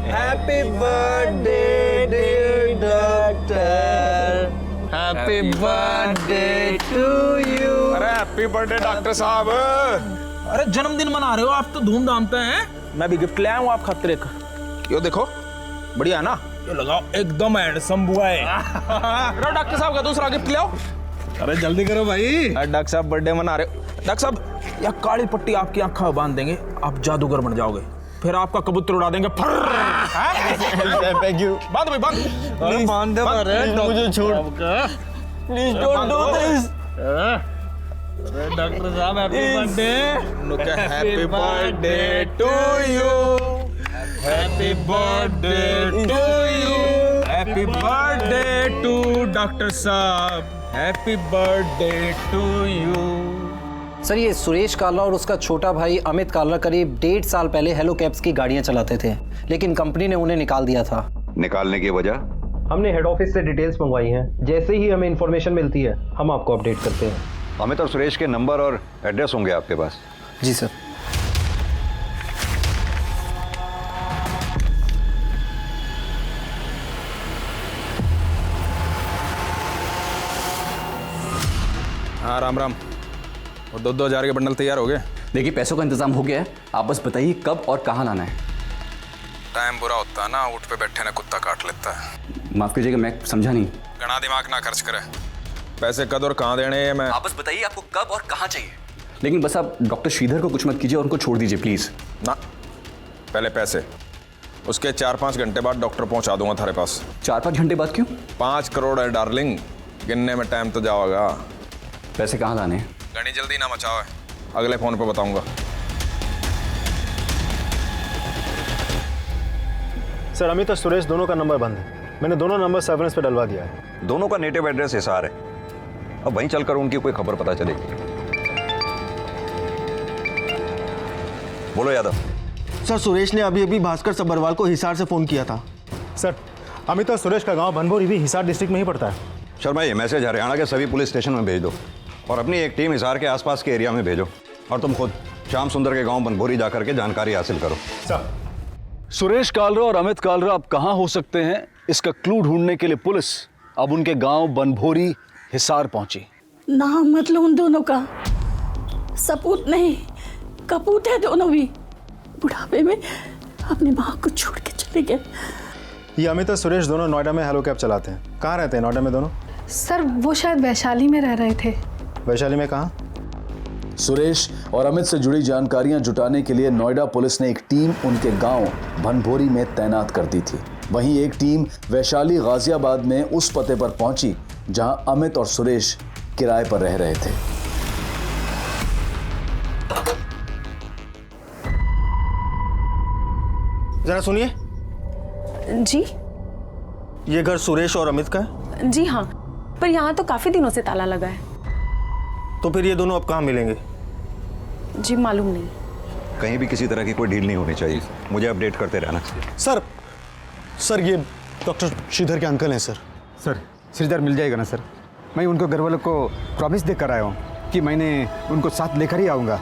Happy birthday dear doctor. Happy birthday to you. अरे हैप्पी बर्थडे डॉक्टर साहब। अरे जन्मदिन मना रहे हो आप तो धूमधाम पे हैं। मैं भी गिफ्ट ले आया हूँ आप खातिर एक। यो देखो बढ़िया है ना, ये लगाओ एकदम हैंडसम बुआ है। डॉक्टर साहब का दूसरा गिफ्ट ले आओ। अरे जल्दी करो भाई। डॉक्टर साहब बर्थडे मना रहे हो। डॉक्टर साहब या काली पट्टी आपकी आंखों में बांध देंगे, आप जादूगर बन जाओगे, फिर आपका कबूतर उड़ा देंगे। Thank you. बांध भाई बांध। अरे बांध दे मुझे छोड़। Please don't do this. Doctor साहब happy birthday. Happy birthday to you. Happy birthday to you. Happy birthday to doctor साहब। Happy birthday to you. Sir, ये सुरेश कालरा और उसका छोटा भाई अमित कालरा करीब 1.5 साल पहले हेलो कैब्स की गाड़ियां चलाते थे, लेकिन कंपनी ने उन्हें निकाल दिया था। निकालने की वजह? हमने हेड ऑफिस से डिटेल्स मंगवाई हैं। जैसे ही हमें इन्फॉर्मेशन मिलती है हम आपको अपडेट करते हैं। अमित और सुरेश के नंबर और एड्रेस होंगे आपके पास? जी सर। हाँ राम राम। और 2-2 हजार के बंडल तैयार हो गए? देखिए पैसों का इंतजाम हो गया है, आप बस बताइए कब और कहाँ लाना है। टाइम बुरा होता है ना, ऊँट पे बैठे ना कुत्ता काट लेता है। माफ कीजिएगा, मैं समझा नहीं। घना दिमाग ना खर्च करे। पैसे कद और कहाँ देने हैं मैं? आप बस बताइए आपको कब और कहाँ चाहिए। लेकिन बस आप डॉक्टर श्रीधर को कुछ मत कीजिए और उनको छोड़ दीजिए प्लीज। ना, पहले पैसे, उसके 4-5 घंटे बाद डॉक्टर पहुँचा दूंगा थारे पास। 4-5 घंटे बाद क्यों? 5 करोड़ है डार्लिंग, गिनने में टाइम तो जाओगा। पैसे कहाँ लाने हैं? घनी जल्दी ना मचाओ है, अगले फोन पे बताऊंगा। सर, अमित और सुरेश दोनों का नंबर बंद है। मैंने दोनों नंबर सर्वेलेंस पे डलवा दिया है। दोनों का नेटिव एड्रेस हिसार है। अब वहीं चलकर उनकी कोई खबर पता चलेगी। बोलो यादव। सर, सुरेश ने अभी अभी भास्कर सब्बरवाल को हिसार से फोन किया था। सर, अमित और सुरेश का गांव बनभोरी भी हिसार डिस्ट्रिक्ट में ही पड़ता है। शर्मा, ये मैसेज हरियाणा के सभी पुलिस स्टेशन में भेज दो और अपनी एक टीम हिसार के आसपास के एरिया में भेजो। और तुम खुद श्याम सुंदर के गांव बनभोरी जाकर के जानकारी हासिल करो। सर, सुरेश कालरा और अमित कालरा अब कहां हो सकते हैं, इसका क्लू ढूंढने के लिए पुलिस अब उनके गांव बनभोरी हिसार पहुंची। नाम मतलब उन दोनों का सपूत नहीं, कपूत है दोनों भी। बुढ़ापे में अपनी माँ को छोड़ के चले गए। ये अमित और सुरेश दोनों नोएडा में हेलो कैब चलाते हैं। कहाँ रहते हैं नोएडा में दोनों? सर, वो शायद वैशाली में रह रहे थे। वैशाली में कहाँ? सुरेश और अमित से जुड़ी जानकारियां जुटाने के लिए नोएडा पुलिस ने एक टीम उनके गांव बनभोरी में तैनात कर दी थी। वहीं एक टीम वैशाली गाजियाबाद में उस पते पर पहुंची जहां अमित और सुरेश किराए पर रह रहे थे। जरा सुनिए जी। ये घर सुरेश और अमित का है? जी हाँ, पर यहाँ तो काफी दिनों से ताला लगा है। तो फिर ये दोनों अब कहाँ मिलेंगे? जी मालूम नहीं। कहीं भी किसी तरह की कोई डील नहीं होनी चाहिए। मुझे अपडेट करते रहना। सर ये डॉक्टर श्रीधर के अंकल हैं सर। सर, श्रीधर मिल जाएगा ना सर? मैं उनको घर वालों को प्रॉमिस देकर आया हूँ कि मैंने उनको साथ लेकर ही आऊँगा।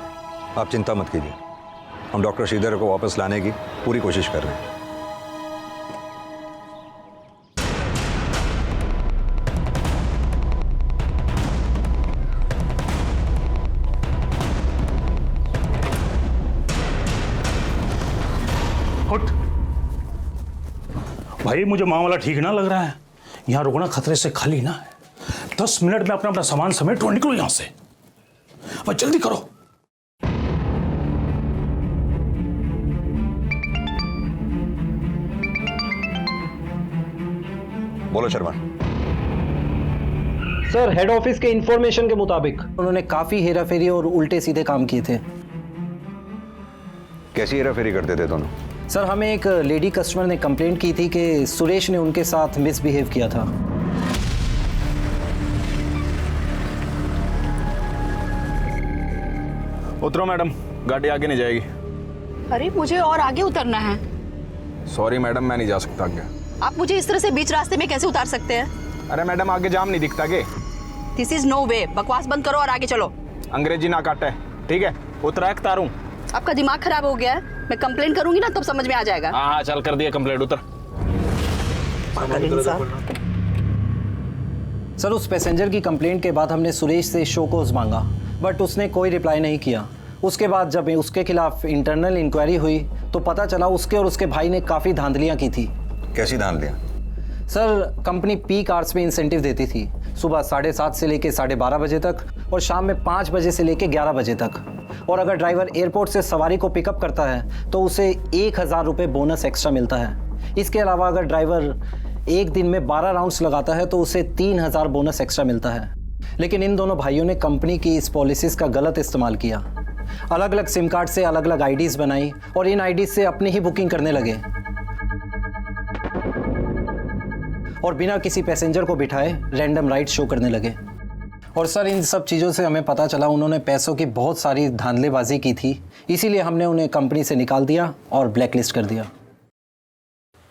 आप चिंता मत कीजिए, हम डॉक्टर श्रीधर को वापस लाने की पूरी कोशिश कर रहे हैं। भाई मुझे मामला ठीक ना लग रहा है। यहाँ रुकना खतरे से खाली ना है। 10 मिनट में अपना सामान समेट और निकलो यहाँ से। अब जल्दी करो। बोलो शर्मा। सर हेड ऑफिस के इंफॉर्मेशन के मुताबिक उन्होंने काफी हेराफेरी और उल्टे सीधे काम किए थे। कैसी हेराफेरी करते थे दोनों? सर हमें एक लेडी कस्टमर ने कंप्लेंट की थी कि सुरेश ने उनके साथ मिसबिहेव किया था। उतरो मैडम, गाड़ी आगे नहीं जाएगी। अरे मुझे और आगे उतरना है। सॉरी मैडम, मैं नहीं जा सकता आगे। आप मुझे इस तरह से बीच रास्ते में कैसे उतार सकते हैं? अरे मैडम, आगे जाम नहीं दिखता के? दिस इज नो वे। बकवास बंद करो और आगे चलो। अंग्रेजी ना काटे, ठीक है? उतरा है तारूं। आपका दिमाग खराब हो गया है। मैं कंप्लेंट करूंगी ना तब समझ में आ जाएगा। हाँ चल कर दिया कंप्लेंट, उतर। सर उस पैसेंजर की कंप्लेंट के बाद हमने सुरेश से शो कोज मांगा, बट उसने कोई रिप्लाई नहीं किया। उसके बाद जब उसके खिलाफ इंटरनल इंक्वायरी हुई तो पता चला उसके और उसके भाई ने काफ़ी धांधलियाँ की थी। कैसी धांधलियाँ? सर कंपनी पीक आवर्स में इंसेंटिव देती थी, सुबह 7:30 से लेके 12:30 बजे तक और शाम में 5 बजे से लेके 11 बजे तक। और अगर ड्राइवर एयरपोर्ट से सवारी को पिकअप करता है तो उसे 1000 रुपये बोनस एक्स्ट्रा मिलता है। इसके अलावा अगर ड्राइवर एक दिन में 12 राउंड्स लगाता है तो उसे 3000 बोनस एक्स्ट्रा मिलता है। लेकिन इन दोनों भाइयों ने कंपनी की इस पॉलिसीज़ का गलत इस्तेमाल किया। अलग अलग सिम कार्ड से अलग अलग आईडीज़ बनाई और इन आईडीज़ से अपनी ही बुकिंग करने लगे और बिना किसी पैसेंजर को बिठाए रैंडम राइड शो करने लगे। और सर इन सब चीज़ों से हमें पता चला उन्होंने पैसों की बहुत सारी धांधलेबाजी की थी, इसीलिए हमने उन्हें कंपनी से निकाल दिया और ब्लैकलिस्ट कर दिया।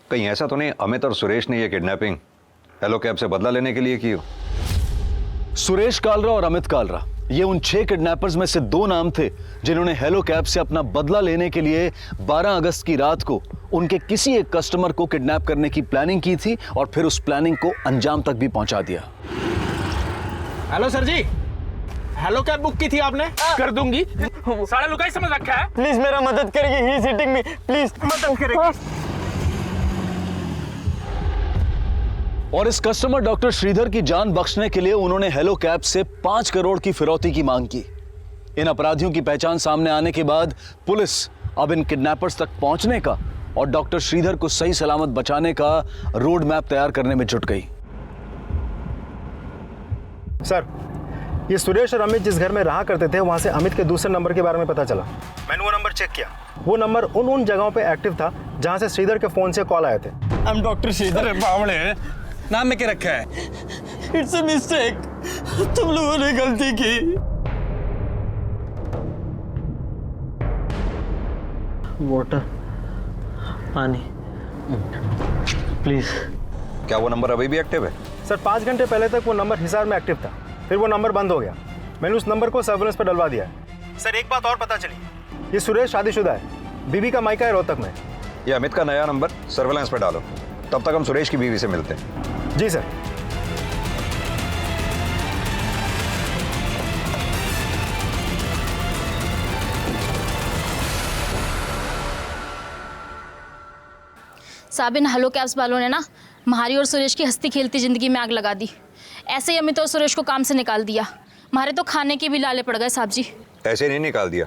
कहीं ऐसा तो नहीं अमित और सुरेश ने ये किडनैपिंग हेलो कैब से बदला लेने के लिए की हो? सुरेश कालरा और अमित कालरा, ये उन 6 किडनैपर्स में से 2 नाम थे जिन्होंने हेलो कैब से अपना बदला लेने के लिए 12 अगस्त की रात को उनके किसी एक कस्टमर को किडनैप करने की प्लानिंग की थी और फिर उस प्लानिंग को अंजाम तक भी पहुंचा दिया। हेलो सर जी, हेलो कैब बुक की थी आपने? कर दूंगी। सारा लुकाई समझ रखा है। प्लीज मेरा मदद करेगी, he is hitting me, please मदद करेगी। और इस कस्टमर डॉक्टर श्रीधर की जान बख्शने के लिए उन्होंने हेलो कैब से 5 करोड़ की फिरौती की मांग की। इन अपराधियों की पहचान सामने आने के बाद पुलिस अब इन किडनैपर्स तक पहुंचने का और डॉक्टर श्रीधर को सही सलामत बचाने का रोड मैप तैयार करने में जुट गई। सर ये सुरेश और अमित जिस घर में रहा करते थे वहां से अमित के दूसरे नंबर के बारे में पता चला। मैंने वो नंबर चेक किया, वो नंबर उन जगहों पे एक्टिव था जहां से श्रीधर के फोन से कॉल आए थे। हम डॉक्टर श्रीधर बावड़े नाम में क्या रखा है? इट्स अ मिस्टेक, तुम लोगों ने गलती की। वाटर, पानी, प्लीज। क्या वो नंबर अभी भी एक्टिव है? सर 5 घंटे पहले तक वो नंबर हिसार में एक्टिव था, फिर वो नंबर बंद हो गया। मैंने उस नंबर को सर्विलेंस पर डलवा दिया है। सर एक बात और पता चली, ये सुरेश शादीशुदा है, बीवी का मायका है रोहतक में। ये अमित का नया नंबर सर्विलेंस पर डालो, तब तक हम सुरेश की बीवी से मिलते हैं। जी सर। साबिन, हेलो कैब्स वालों ने ना महारी और सुरेश की हंसती खेलती जिंदगी में आग लगा दी। ऐसे ही अमित और सुरेश को काम से निकाल दिया। हमारे तो खाने के भी लाले पड़ गए साहब जी। ऐसे नहीं निकाल दिया,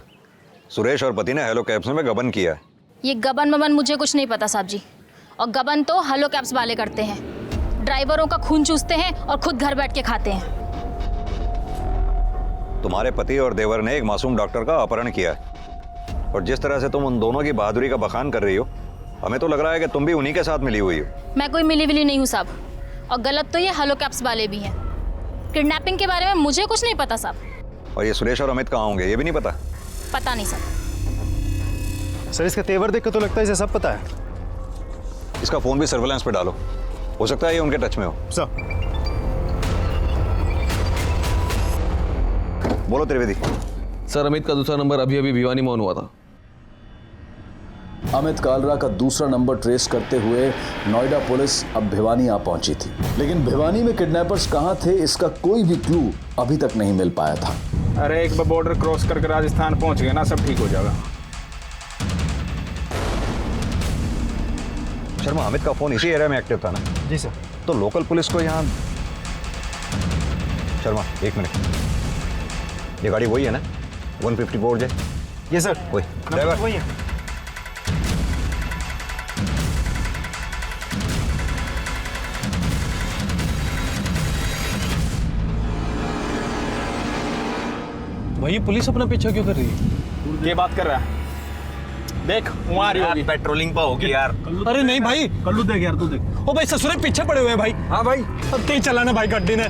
सुरेश और पति ने हेलो कैब्स में गबन किया है। ये गबन मबन मुझे कुछ नहीं पता साहब जी, और गबन तो हेलो कैब्स वाले करते हैं। ड्राइवरों का खून चूसते हैं और खुद घर बैठ के खाते हैं। तुम्हारे पति और देवर ने एक मासूम डॉक्टर का अपहरण किया है और जिस तरह से तुम उन दोनों की बहादुरी का बखान कर रही हो, हमें तो लग रहा है कि तुम भी उन्हीं के साथ मिली हुई हो। मैं कोई मिली विली नहीं हूँ साहब, और गलत तो ये हेलो कैब्स वाले भी हैं। किडनैपिंग के बारे में मुझे कुछ नहीं पता साहब। और ये सुरेश और अमित कहाँ होंगे ये भी नहीं पता? पता नहीं साहब। सर इसका तेवर देख के तो लगता है इसे सब पता है। इसका फोन भी सर्विलेंस पे डालो, हो सकता है ये उनके टच में हो। सर बोलो त्रिवेदी। सर अमित का दूसरा नंबर अभी अभी भिवानी में ऑन हुआ था। अमित कालरा का दूसरा नंबर ट्रेस करते हुए नोएडा पुलिस अब भिवानी आ पहुंची थी, लेकिन भिवानी में किडनैपर्स कहां थे इसका कोई भी क्लू अभी तक नहीं मिल पाया था। अरे एक बार बॉर्डर क्रॉस करके राजस्थान पहुंच गए ना, सब ठीक हो जाएगा। शर्मा, अमित का फोन इसी एरिया में एक्टिव था ना? जी सर। तो लोकल पुलिस को यहाँ। शर्मा एक मिनट, ये गाड़ी वही है ना 154 जे? ये सर वही ड्राइवर वही है। भाई ये पुलिस अपना पीछा क्यों कर रही है? ये बात कर रहा है, देख वहाँ आ रही होगी। पेट्रोलिंग पर होगी यार। अरे नहीं भाई, कल्लू देख यार, तू देख। ओ भाई ससुरे पीछे पड़े हुए हैं भाई। हाँ भाई, अब तेज चलाना भाई गड्डी ने।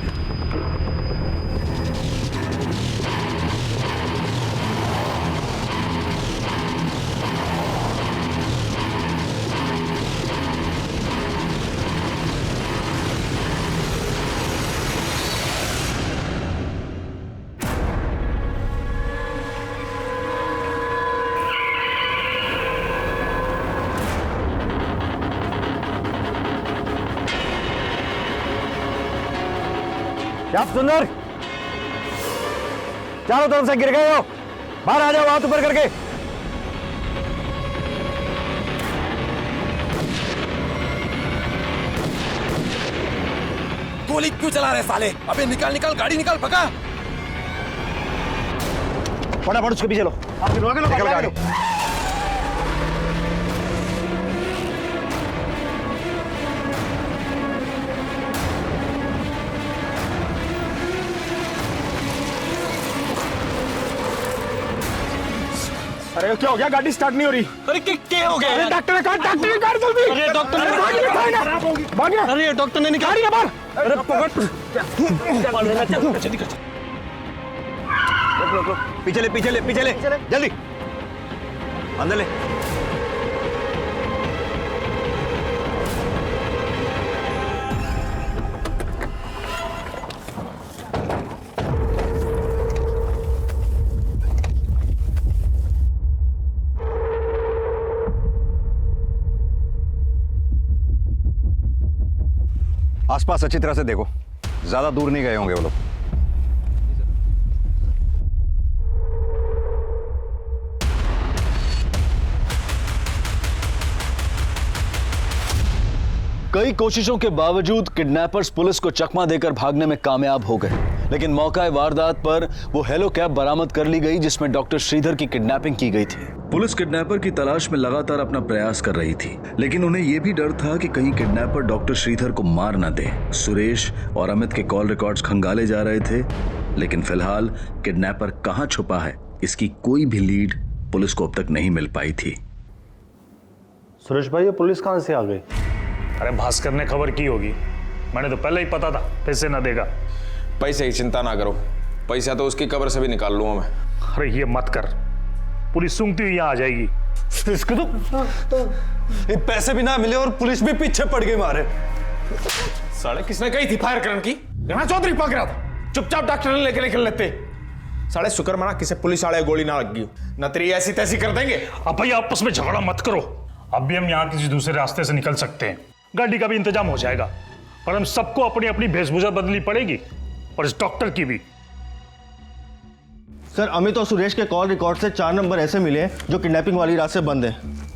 क्या सुंदर, चारों तरफ से गिर गए हो, बाहर आ जाओ हाथ ऊपर करके। गोली क्यों चला रहे साले? अबे निकाल निकाल, गाड़ी निकाल, भगा। फटाफट उसके पीछे लो, निकल गाड़ी। अरे क्या हो गया? गाड़ी स्टार्ट नहीं हो रही। अरे क्या हो गया? अरे डॉक्टर ने कहा, डॉक्टर ने कहा जल्दी। अरे डॉक्टर ने भाग गया। अरे डॉक्टर ने निकाल दिया बाहर। अरे पकड़। पीछे ले, पीछे ले, पीछे ले, जल्दी अंदर ले। आसपास अच्छी तरह से देखो, ज्यादा दूर नहीं गए होंगे वो लोग। कई कोशिशों के बावजूद किडनैपर्स पुलिस को चकमा देकर भागने में कामयाब हो गए, लेकिन मौका वारदात पर वो हेलो कैब बरामद कर ली गई जिसमें डॉक्टर श्रीधर की किडनैपिंग की गई थी। पुलिस किडनैपर की तलाश में लगातार अपना प्रयास कर रही थी, लेकिन उन्हें यह भी डर था कि कहीं किडनैपर डॉक्टर श्रीधर को मार न दे। सुरेश और अमित के कॉल रिकॉर्ड्स खंगाले जा रहे थे, लेकिन फिलहाल किडनैपर कहां छुपा है इसकी कोई भी लीड पुलिस को अब तक नहीं मिल पाई थी। सुरेश भाई, ये पुलिस कहां से आ गई? अरे भास्कर ने खबर की होगी, मैंने तो पहले ही पता था पैसे ना देगा। पैसे की चिंता ना करो, पैसा तो उसकी कब्र से भी निकाल लूंगा मैं। अरे ये मत कर, पुलिस सूंघती हुई यहाँ आ जाएगी। इसको तो पैसे भी ना मिले और पुलिस भी पीछे पड़ गई मारे। साले किसने कही थी फायर करने की? गणा चौधरी पकड़ रहा था, चुपचाप डॉक्टर ने लेके निकल लेते। साले शुक्र मना किसी पुलिस वाले गोली ना लग गई, न तेरी ऐसी तैसी कर देंगे। अब भाई आपस में झगड़ा मत करो, अब भी हम यहाँ किसी दूसरे रास्ते से निकल सकते हैं, गाड़ी का भी इंतजाम हो जाएगा, पर हम सबको अपनी अपनी वेशभूषा बदलनी पड़ेगी और इस डॉक्टर की भी। सर, अमित और सुरेश के कॉल रिकॉर्ड से 4 नंबर ऐसे मिले हैं जो किडनैपिंग वाली रात से बंद है।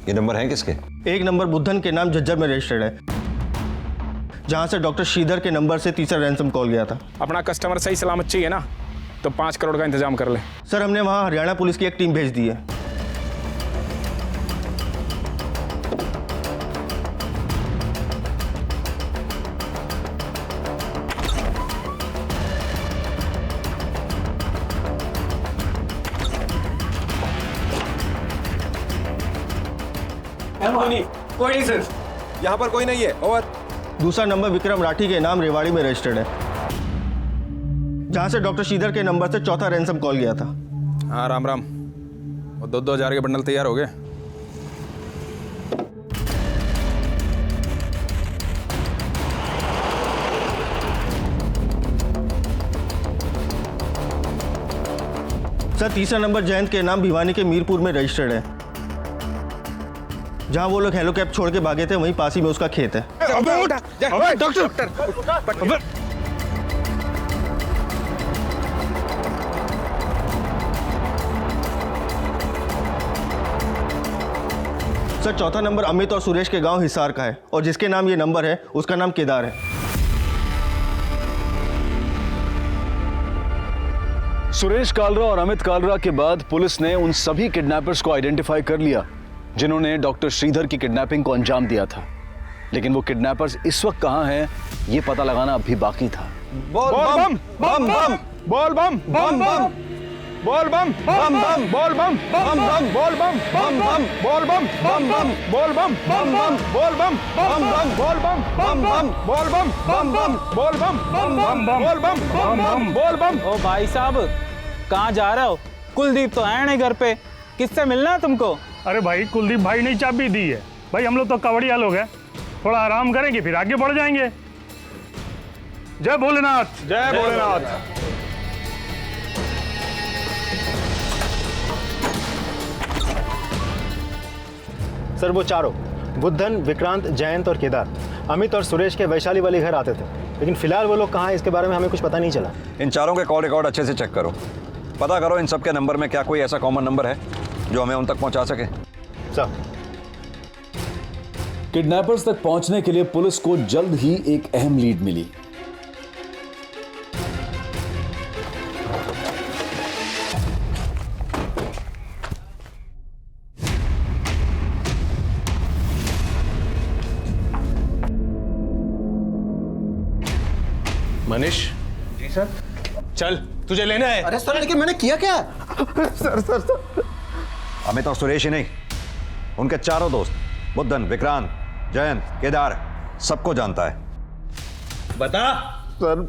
ये नंबर है किसके? एक नंबर बुद्धन के नाम झज्जर में रजिस्टर्ड है, जहां से डॉक्टर श्रीधर के नंबर से तीसरा रैंसम कॉल गया था। अपना कस्टमर सही सलामत चाहिए ना, तो 5 करोड़ का इंतजाम कर ले। सर, हमने वहां हरियाणा पुलिस की एक टीम भेज दी है। कोई नहीं सर, यहाँ पर कोई नहीं है। और दूसरा नंबर विक्रम राठी के नाम रेवाड़ी में रजिस्टर्ड है, जहां से डॉक्टर श्रीधर के नंबर से चौथा रैंसम कॉल गया था। हाँ राम राम, वो 2-2 हज़ार के बंडल तैयार हो गए। सर, तीसरा नंबर जयंत के नाम भिवानी के मीरपुर में रजिस्टर्ड है, जहां वो लोग हेलो कैब छोड़ के भागे थे वहीं पास ही में उसका खेत है। डॉक्टर सर, चौथा नंबर अमित और सुरेश के गांव हिसार का है और जिसके नाम ये नंबर है उसका नाम केदार है। सुरेश कालरा और अमित कालरा के बाद पुलिस ने उन सभी किडनैपर्स को आइडेंटिफाई कर लिया जिन्होंने डॉक्टर श्रीधर की किडनैपिंग को अंजाम दिया था, लेकिन वो किडनैपर्स इस वक्त कहां हैं ये पता लगाना अभी बाकी था। बोल बम बम बम, बोल बम बम बम। बोल बम बम बम बोल बम बम बम बोल बम बम बम बोल बम बम बम बोल बम बम बम बोल बम बम बम बोल बम बम बम बोल बम बम बम बोल बम बम बम बोल बम बम बम बोल बम। ओ भाई साहब कहाँ जा रहे हो? कुलदीप तो है नहीं घर पे, किससे मिलना है तुमको? अरे भाई कुलदीप भाई ने चाबी दी है भाई, हम लोग तो कवड़िया लोग हैं, थोड़ा आराम करेंगे फिर आगे बढ़ जाएंगे। जय भोलेनाथ। जय भोलेनाथ। सर वो चारों बुद्धन, विक्रांत, जयंत और केदार अमित और सुरेश के वैशाली वाली घर आते थे, लेकिन फिलहाल वो लोग कहाँ हैं इसके बारे में हमें कुछ पता नहीं चला। इन चारों के कॉल रिकॉर्ड अच्छे से चेक करो, पता करो इन सब के नंबर में क्या कोई ऐसा कॉमन नंबर है जो हमें उन तक पहुंचा सके। सर किडनैपर्स तक पहुंचने के लिए पुलिस को जल्द ही एक अहम लीड मिली। मनीष जी सर, चल तुझे लेना है। अरे सर लेकिन मैंने किया क्या? सर अमित और सुरेश ही नहीं, उनके चारों दोस्त बुद्धन, विक्रांत, जयंत, केदार सबको जानता है। बता। सर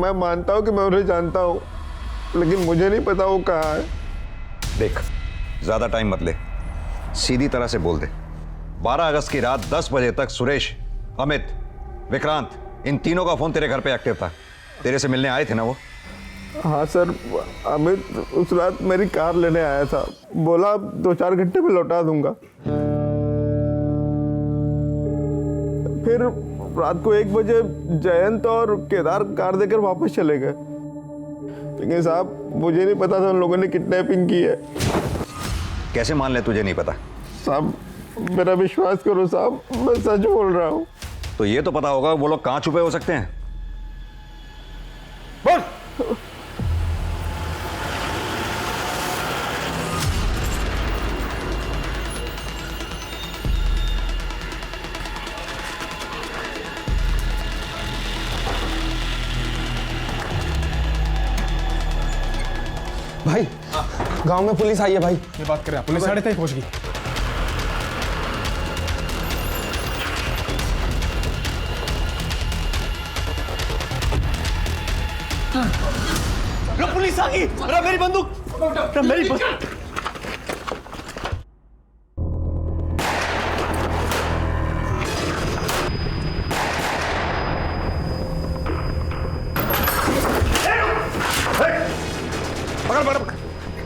मैं मानता हूँ कि मैं उन्हें जानता हूँ, लेकिन मुझे नहीं पता वो कहाँ है। देख ज्यादा टाइम मत ले, सीधी तरह से बोल दे। 12 अगस्त की रात 10 बजे तक सुरेश, अमित, विक्रांत इन तीनों का फोन तेरे घर पे एक्टिव था। तेरे से मिलने आए थे ना वो? हाँ सर, अमित उस रात मेरी कार लेने आया था, बोला 2-4 घंटे में लौटा दूंगा। फिर रात को 1 बजे जयंत और केदार कार देकर वापस चले गए, लेकिन साहब मुझे नहीं पता था उन लोगों ने किडनैपिंग की है। कैसे मान ले तुझे नहीं पता? साहब मेरा विश्वास करो साहब, मैं सच बोल रहा हूँ। तो ये तो पता होगा वो लोग कहाँ छुपे हो सकते हैं। बोल। भाई गांव में पुलिस आई है भाई। ये बात कर रहे हैं, पुलिस 3:30 पहुंच गई। पुलिस आ गई। अरे मेरी बंदूक, मेरी बंदूक।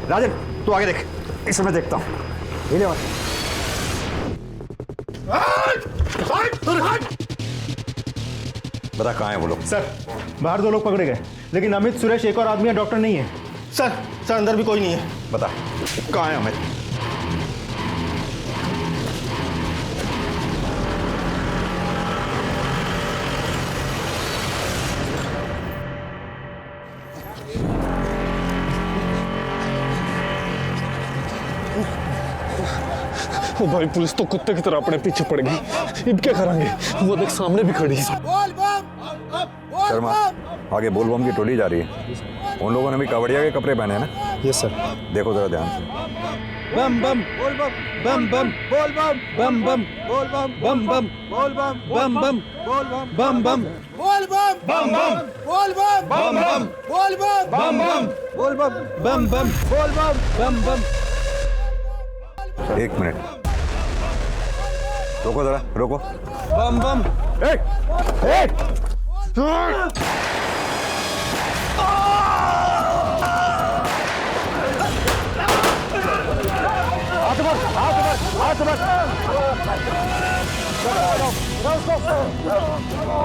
राजन तू आगे देख, इसे मैं देखता हूँ। बता कहाँ है वो लोग? सर बाहर 2 लोग पकड़े गए, लेकिन अमित, सुरेश, एक और आदमी डॉक्टर नहीं है। सर अंदर भी कोई नहीं है। बता कहाँ है अमित? ओ भाई पुलिस तो कुत्ते की तरह अपने पीछे पड़ गई, अब क्या करेंगे? वो देख सामने भी खड़ी है। शर्मा आगे बोल बम की टोली जा रही है, उन लोगों ने भी कावड़िया के कपड़े पहने हैं ना? Yes sir. देखो जरा ध्यान से। बम बम बोल बम बम बम बोल बम बम बम बोल बम बम बम बोल बम बम बम बोल बम बम बम बोल बम बम बम बोल बम बम बम बोल बम बम बम बोल बम बम बम बोल बम बम बम। 1 मिनट रोको, जरा रोको। बम बम।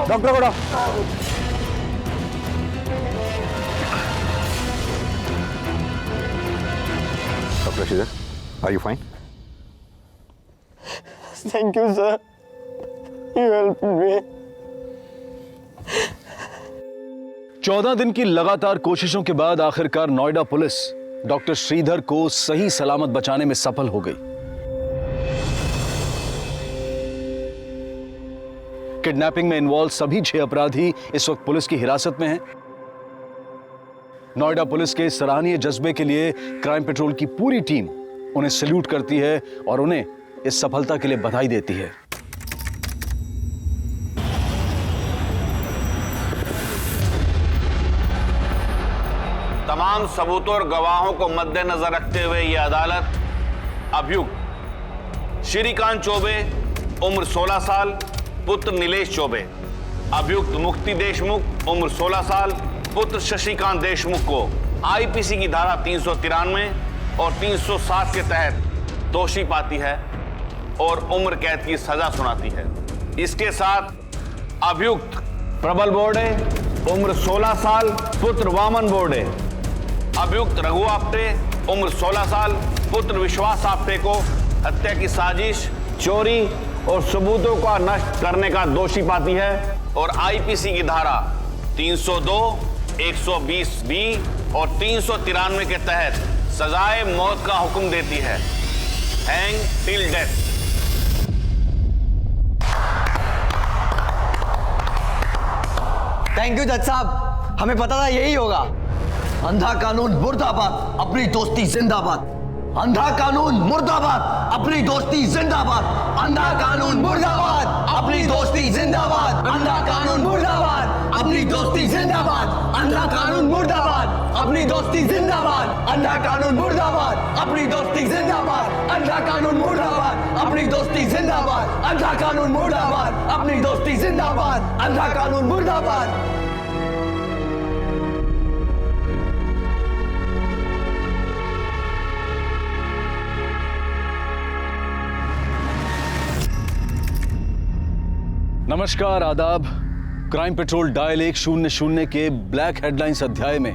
डॉक्टर को doctor Sridhar, are you fine? Thank you sir, you help me. 14 दिन की लगातार कोशिशों के बाद आखिरकार नोएडा पुलिस डॉक्टर श्रीधर को सही सलामत बचाने में सफल हो गई। किडनैपिंग में इन्वॉल्व सभी 6 अपराधी इस वक्त पुलिस की हिरासत में हैं। नोएडा पुलिस के सराहनीय जज्बे के लिए क्राइम पेट्रोल की पूरी टीम उन्हें सैल्यूट करती है और उन्हें इस सफलता के लिए बधाई देती है। तमाम सबूतों और गवाहों को मद्देनजर रखते हुए यह अदालत अभियुक्त श्रीकांत चौबे उम्र 16 साल पुत्र नीलेश चौबे, अभियुक्त मुक्ति देशमुख उम्र 16 साल पुत्र शशिकांत देशमुख को आईपीसी की धारा 393 और 307 के तहत दोषी पाती है और उम्र कैद की सजा सुनाती है। इसके साथ अभियुक्त प्रबल बोर्डे उम्र 16 साल पुत्र वामन बोर्डे, अभियुक्त रघु आप्टे उम्र 16 साल पुत्र विश्वास आप्टे को हत्या की साजिश, चोरी और सबूतों का नष्ट करने का दोषी पाती है और आईपीसी की धारा 302, 120 बी और 393 के तहत सजाए मौत का हुक्म देती है, hang till death. Thank you जज साहब, हमें पता था यही होगा। अंधा कानून मुर्दाबाद, अपनी दोस्ती जिंदाबाद। अंधा कानून मुर्दाबाद, अपनी दोस्ती जिंदाबाद। अंधा कानून मुर्दाबाद, अपनी दोस्ती जिंदाबाद। अंधा कानून मुर्दाबाद, अपनी दोस्ती जिंदाबाद। अंधा कानून मुर्दाबाद, अपनी दोस्ती जिंदाबाद। अंधा कानून मुर्दाबाद, अपनी दोस्ती जिंदाबाद। अंधा कानून मुर्दाबाद, अपनी दोस्ती जिंदाबाद। अंधा कानून मुर्दाबाद, अपनी दोस्ती जिंदाबाद। अंधा कानून मुर्दाबाद। नमस्कार, आदाब। क्राइम पेट्रोल डायल 100 के ब्लैक हेडलाइंस अध्याय में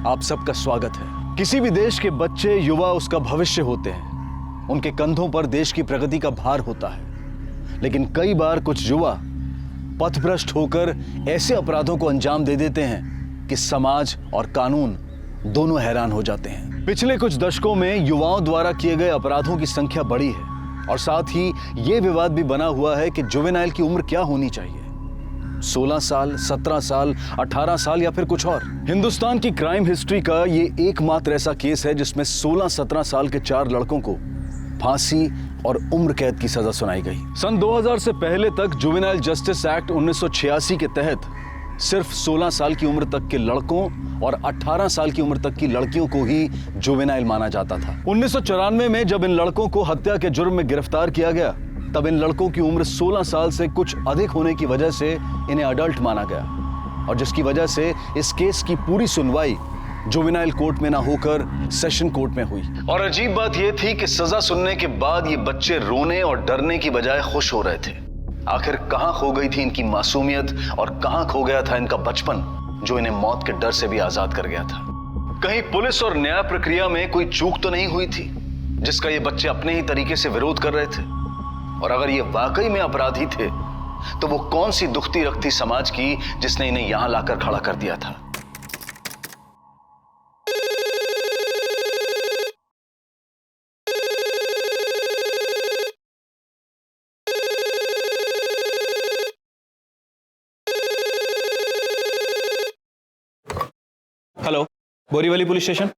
आप सबका स्वागत है। किसी भी देश के बच्चे, युवा उसका भविष्य होते हैं। उनके कंधों पर देश की प्रगति का भार होता है। लेकिन कई बार कुछ युवा पथभ्रष्ट होकर ऐसे अपराधों को अंजाम दे देते हैं कि समाज और कानून दोनों हैरान हो जाते हैं। पिछले कुछ दशकों में युवाओं द्वारा किए गए अपराधों की संख्या बढ़ी है और साथ ही यह विवाद भी बना हुआ है कि जुवेनाइल की उम्र क्या होनी चाहिए, 16 साल, 17 साल, 18 साल या फिर कुछ और। हिंदुस्तान की क्राइम हिस्ट्री का ये एकमात्र ऐसा केस है जिसमें 16-17 साल के 4 लड़कों को फांसी और उम्र कैद की सजा सुनाई गई। सन 2000 से पहले तक जुवेनाइल जस्टिस एक्ट 1986 के तहत सिर्फ 16 साल की उम्र तक के लड़कों और 18 साल की उम्र तक की लड़कियों को ही जुवेनाइल माना जाता था। 1994 में जब इन लड़कों को हत्या के जुर्म में गिरफ्तार किया गया, तब इन लड़कों की उम्र 16 साल से कुछ अधिक होने की वजह से इन्हें अडल्ट माना गया और जिसकी वजह से इस केस की पूरी सुनवाई जुवेनाइल कोर्ट में ना होकर सेशन कोर्ट में हुई। और अजीब बात यह थी कि सजा सुनने के बाद ये बच्चे रोने और डरने की बजाय खुश हो रहे थे। आखिर कहां खो गई थी इनकी मासूमियत और कहां खो गया था इनका बचपन, जो इन्हें मौत के डर से भी आजाद कर गया था। कहीं पुलिस और न्याय प्रक्रिया में कोई चूक तो नहीं हुई थी जिसका ये बच्चे अपने ही तरीके से विरोध कर रहे थे? और अगर ये वाकई में अपराधी थे तो वो कौन सी दुखती रखती समाज की जिसने इन्हें यहां लाकर खड़ा कर दिया था? Hello, Borivali police station.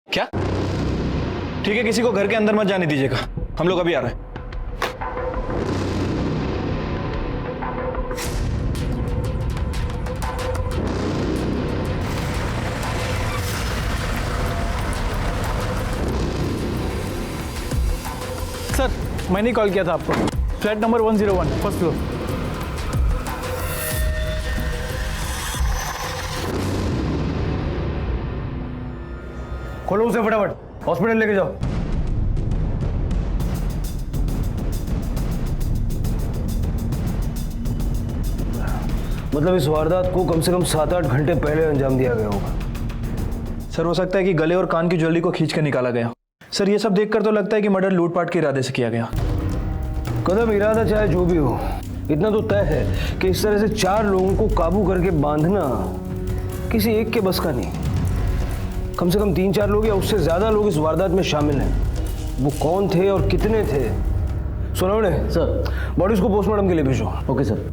क्या? ठीक है, किसी को घर के अंदर मत जाने दीजिएगा, हम लोग अभी आ रहे हैं। सर, मैंने कॉल किया था आपको। Flat number 101, first floor. खोलो उसे फटाफट, हॉस्पिटल लेके जाओ। मतलब इस वारदात को कम से कम 7-8 घंटे पहले अंजाम दिया गया होगा। सर, हो सकता है कि गले और कान की ज्वेलरी को खींच कर निकाला गया। सर, ये सब देखकर तो लगता है कि मर्डर लूटपाट के इरादे से किया गया। कदम इरादा चाहे जो भी हो, इतना तो तय है कि इस तरह से 4 लोगों को काबू करके बांधना किसी एक के बस का नहीं। कम से कम 3-4 लोग या उससे ज्यादा लोग इस वारदात में शामिल हैं। वो कौन थे और कितने थे? सुनाओ सर, बॉडीज को पोस्टमार्टम के लिए भेजो। Okay sir.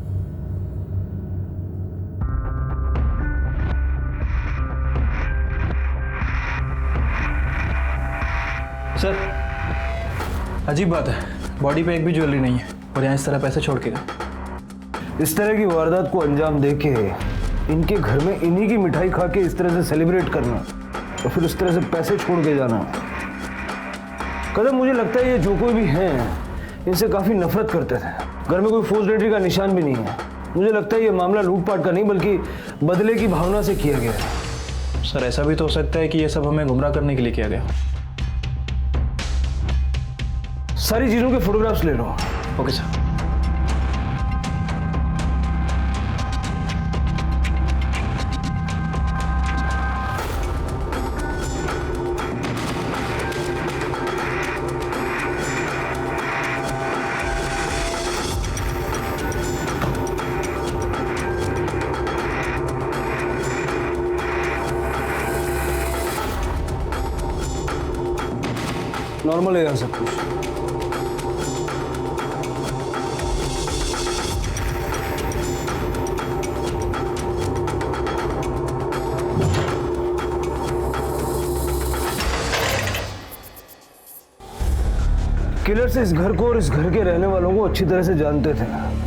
सर, अजीब बात है, बॉडी पे एक भी ज्वेलरी नहीं है और यहाँ इस तरह पैसे छोड़ के गए। इस तरह की वारदात को अंजाम देके इनके घर में इन्हीं की मिठाई खा के इस तरह से सेलिब्रेट करना और फिर इस तरह से पैसे छोड़ के जाना, कदम मुझे लगता है ये जो कोई भी हैं इनसे काफ़ी नफरत करते थे। घर में कोई फोर्स एंट्री का निशान भी नहीं है। मुझे लगता है ये मामला लूटपाट का नहीं बल्कि बदले की भावना से किया गया है। सर, ऐसा भी तो हो सकता है कि ये सब हमें गुमराह करने के लिए किया गया। सारी चीज़ों के फोटोग्राफ्स ले लो। Okay sir. नॉर्मल है यहाँ सब कुछ। किलर्स इस घर को और इस घर के रहने वालों को अच्छी तरह से जानते थे।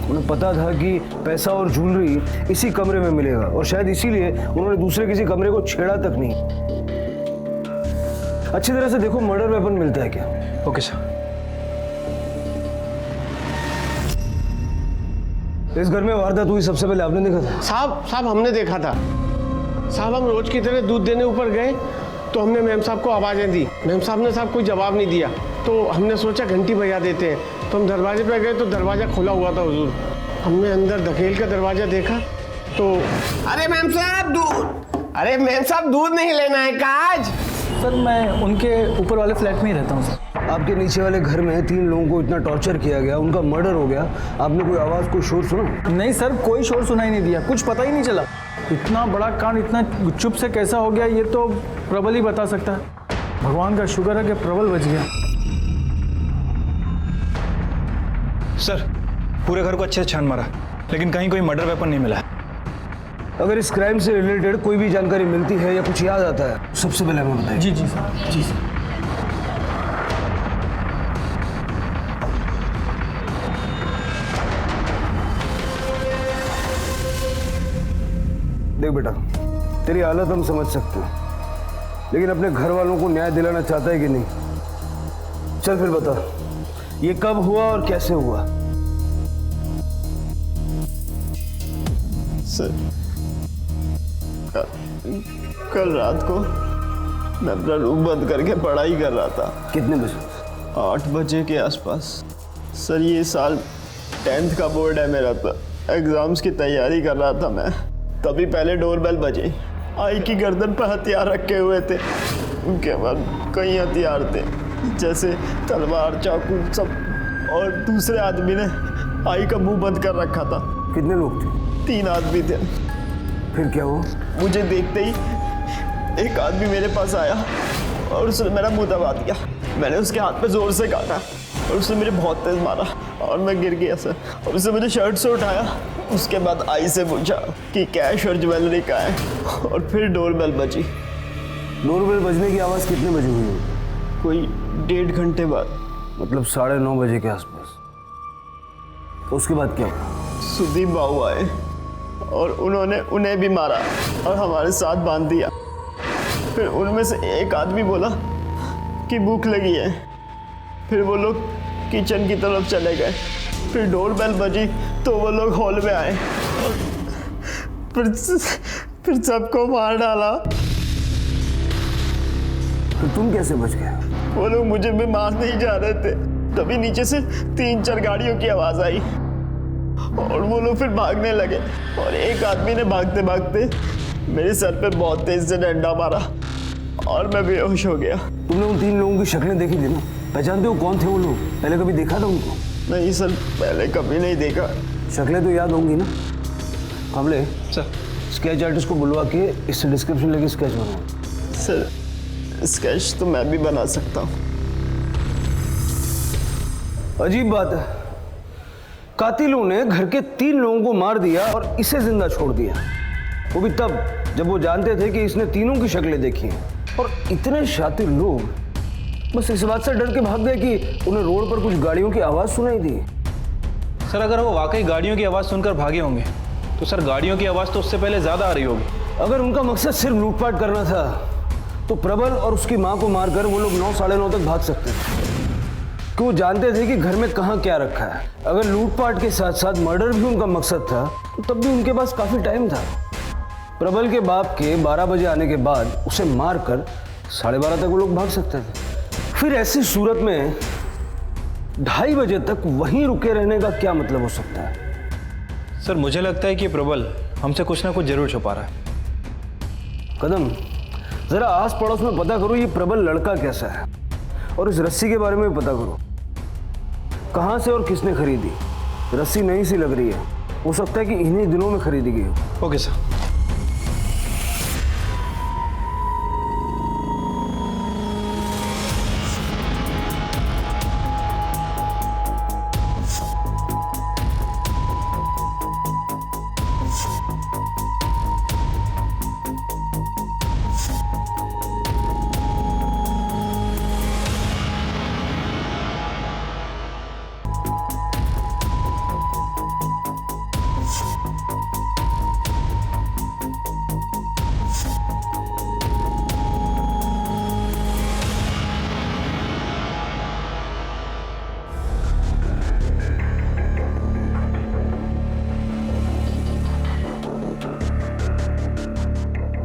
उन्हें पता था कि पैसा और ज्वेलरी इसी कमरे में मिलेगा और शायद इसीलिए उन्होंने दूसरे किसी कमरे को छेड़ा तक नहीं। अच्छी तरह से देखो मर्डर वेपन मिलता है क्या। Okay sir. इस घर में वारदात हुई सबसे पहले आपने देखा था? साहब हमने देखा था। साहब हम रोज की तरह दूध देने ऊपर गए तो हमने मैम साहब को आवाज़ें दी। मैम साहब ने साहब कोई जवाब नहीं दिया तो हमने सोचा घंटी बजा देते हैं। तो हम दरवाजे पे गए तो दरवाज़ा खुला हुआ था हुजूर। हमने अंदर धकेल का दरवाज़ा देखा तो अरे मैम साहब दूध नहीं लेना है काज। सर, मैं उनके ऊपर वाले फ्लैट में ही रहता हूँ सर। आपके नीचे वाले घर में 3 लोगों को इतना टॉर्चर किया गया, उनका मर्डर हो गया, आपने कोई आवाज़ कोई शोर सुना? नहीं सर, कोई शोर सुनाई नहीं दिया, कुछ पता ही नहीं चला। इतना बड़ा कांड इतना चुप से कैसा हो गया ये तो प्रबल ही बता सकता है। भगवान का शुक्र है कि प्रबल बच गया। सर, पूरे घर को अच्छे से छान मारा लेकिन कहीं कोई मर्डर वेपन नहीं मिला। अगर इस क्राइम से रिलेटेड कोई भी जानकारी मिलती है या कुछ याद आता है सबसे पहले हमें बताइए। जी सर, जी सर। देख बेटा, तेरी हालत हम समझ सकते हैं लेकिन अपने घर वालों को न्याय दिलाना चाहता है कि नहीं? चल फिर बता, ये कब हुआ और कैसे हुआ? सर, कल रात को मैं अपना रूम बंद करके पढ़ाई कर रहा था। कितने बजे? 8 बजे के आसपास। सर, ये साल 10th का बोर्ड है मेरा, तो एग्जाम्स की तैयारी कर रहा था मैं। तभी पहले डोरबेल बजी। आई की गर्दन पर हथियार रखे हुए थे, उनके बाद कई हथियार थे जैसे तलवार, चाकू सब, और दूसरे आदमी ने आई का मुंह बंद कर रखा था। कितने लोग थे? 3 आदमी थे। फिर क्या हुआ? मुझे देखते ही एक आदमी मेरे पास आया और उसने मेरा मुंह दबा दिया। मैंने उसके हाथ पे जोर से काटा और उसने मुझे बहुत तेज मारा और मैं गिर गया सर। और उसने मुझे शर्ट से उठाया। उसके बाद आई से पूछा कि कैश और ज्वेलरी कहाँ है, और फिर डोरबेल बजी। डोरबेल बजने की आवाज़ कितने बजे हुई? कोई 1.5 घंटे बाद, मतलब 9:30 बजे के आसपास। उसके बाद क्या हुआ? सुदीप बाबू आए और उन्होंने उन्हें भी मारा और हमारे साथ बांध दिया। फिर उनमें से एक आदमी बोला कि भूख लगी है। फिर वो लोग किचन की तरफ चले गए। फिर डोरबेल बजी तो वो लोग हॉल में आए और फिर सबको मार डाला। तो तुम कैसे बच गए? वो लोग मुझे भी मारने ही जा रहे थे, तभी नीचे से 3-4 गाड़ियों की आवाज़ आई और वो लोग फिर भागने लगे। और एक आदमी ने भागते भागते मेरे सर पे बहुत तेज से डंडा मारा और मैं बेहोश हो गया। तुमने उन 3 लोगों की शक्लें देखी थी ना? पहचानते हो कौन थे वो लोग? पहले कभी देखा था उनको? नहीं सर, पहले कभी नहीं देखा। शक्लें तो याद होंगी ना? हमले सर, स्केच आर्टिस्ट को बुलवा के इससे डिस्क्रिप्शन लेके स्केच बनाओ। सर, स्केच तो मैं भी बना सकता हूँ। अजीब बात है, कातिलों ने घर के 3 लोगों को मार दिया और इसे जिंदा छोड़ दिया, वो भी तब जब वो जानते थे कि इसने तीनों की शक्लें देखी हैं। और इतने शातिर लोग बस इस बात से डर के भाग गए कि उन्हें रोड पर कुछ गाड़ियों की आवाज़ सुनाई दी। सर अगर वो वाकई गाड़ियों की आवाज़ सुनकर भागे होंगे तो सर गाड़ियों की आवाज़ तो उससे पहले ज़्यादा आ रही होगी। अगर उनका मकसद सिर्फ लूटपाट करना था तो प्रबल और उसकी माँ को मारकर वो लोग 9 साढ़े 9 तक भाग सकते थे, कि वो जानते थे कि घर में कहाँ क्या रखा है। अगर लूटपाट के साथ साथ मर्डर भी उनका मकसद था तो तब भी उनके पास काफ़ी टाइम था। प्रबल के बाप के 12 बजे आने के बाद उसे मारकर 12:30 तक वो लोग भाग सकते थे। फिर ऐसी सूरत में 2:30 बजे तक वहीं रुके रहने का क्या मतलब हो सकता है? सर मुझे लगता है कि प्रबल हमसे कुछ ना कुछ जरूर छुपा रहा है। कदम, जरा आस पड़ोस में पता करो ये प्रबल लड़का कैसा है, और इस रस्सी के बारे में भी पता करो, कहाँ से और किसने खरीदी। रस्सी नई सी लग रही है, हो सकता है कि इन्हीं दिनों में खरीदी गई हो। Okay sir.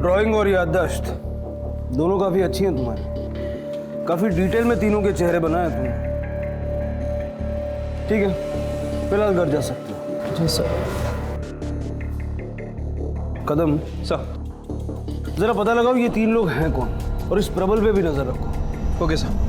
ड्राइंग और याददाश्त दोनों काफी अच्छी हैं तुम्हारी। काफी डिटेल में तीनों के चेहरे बनाए तुमने। ठीक है, फिलहाल घर जा सकते हो। जी सर। कदम सर, जरा पता लगाओ ये 3 लोग हैं कौन, और इस प्रबल पे भी नजर रखो। Okay sir.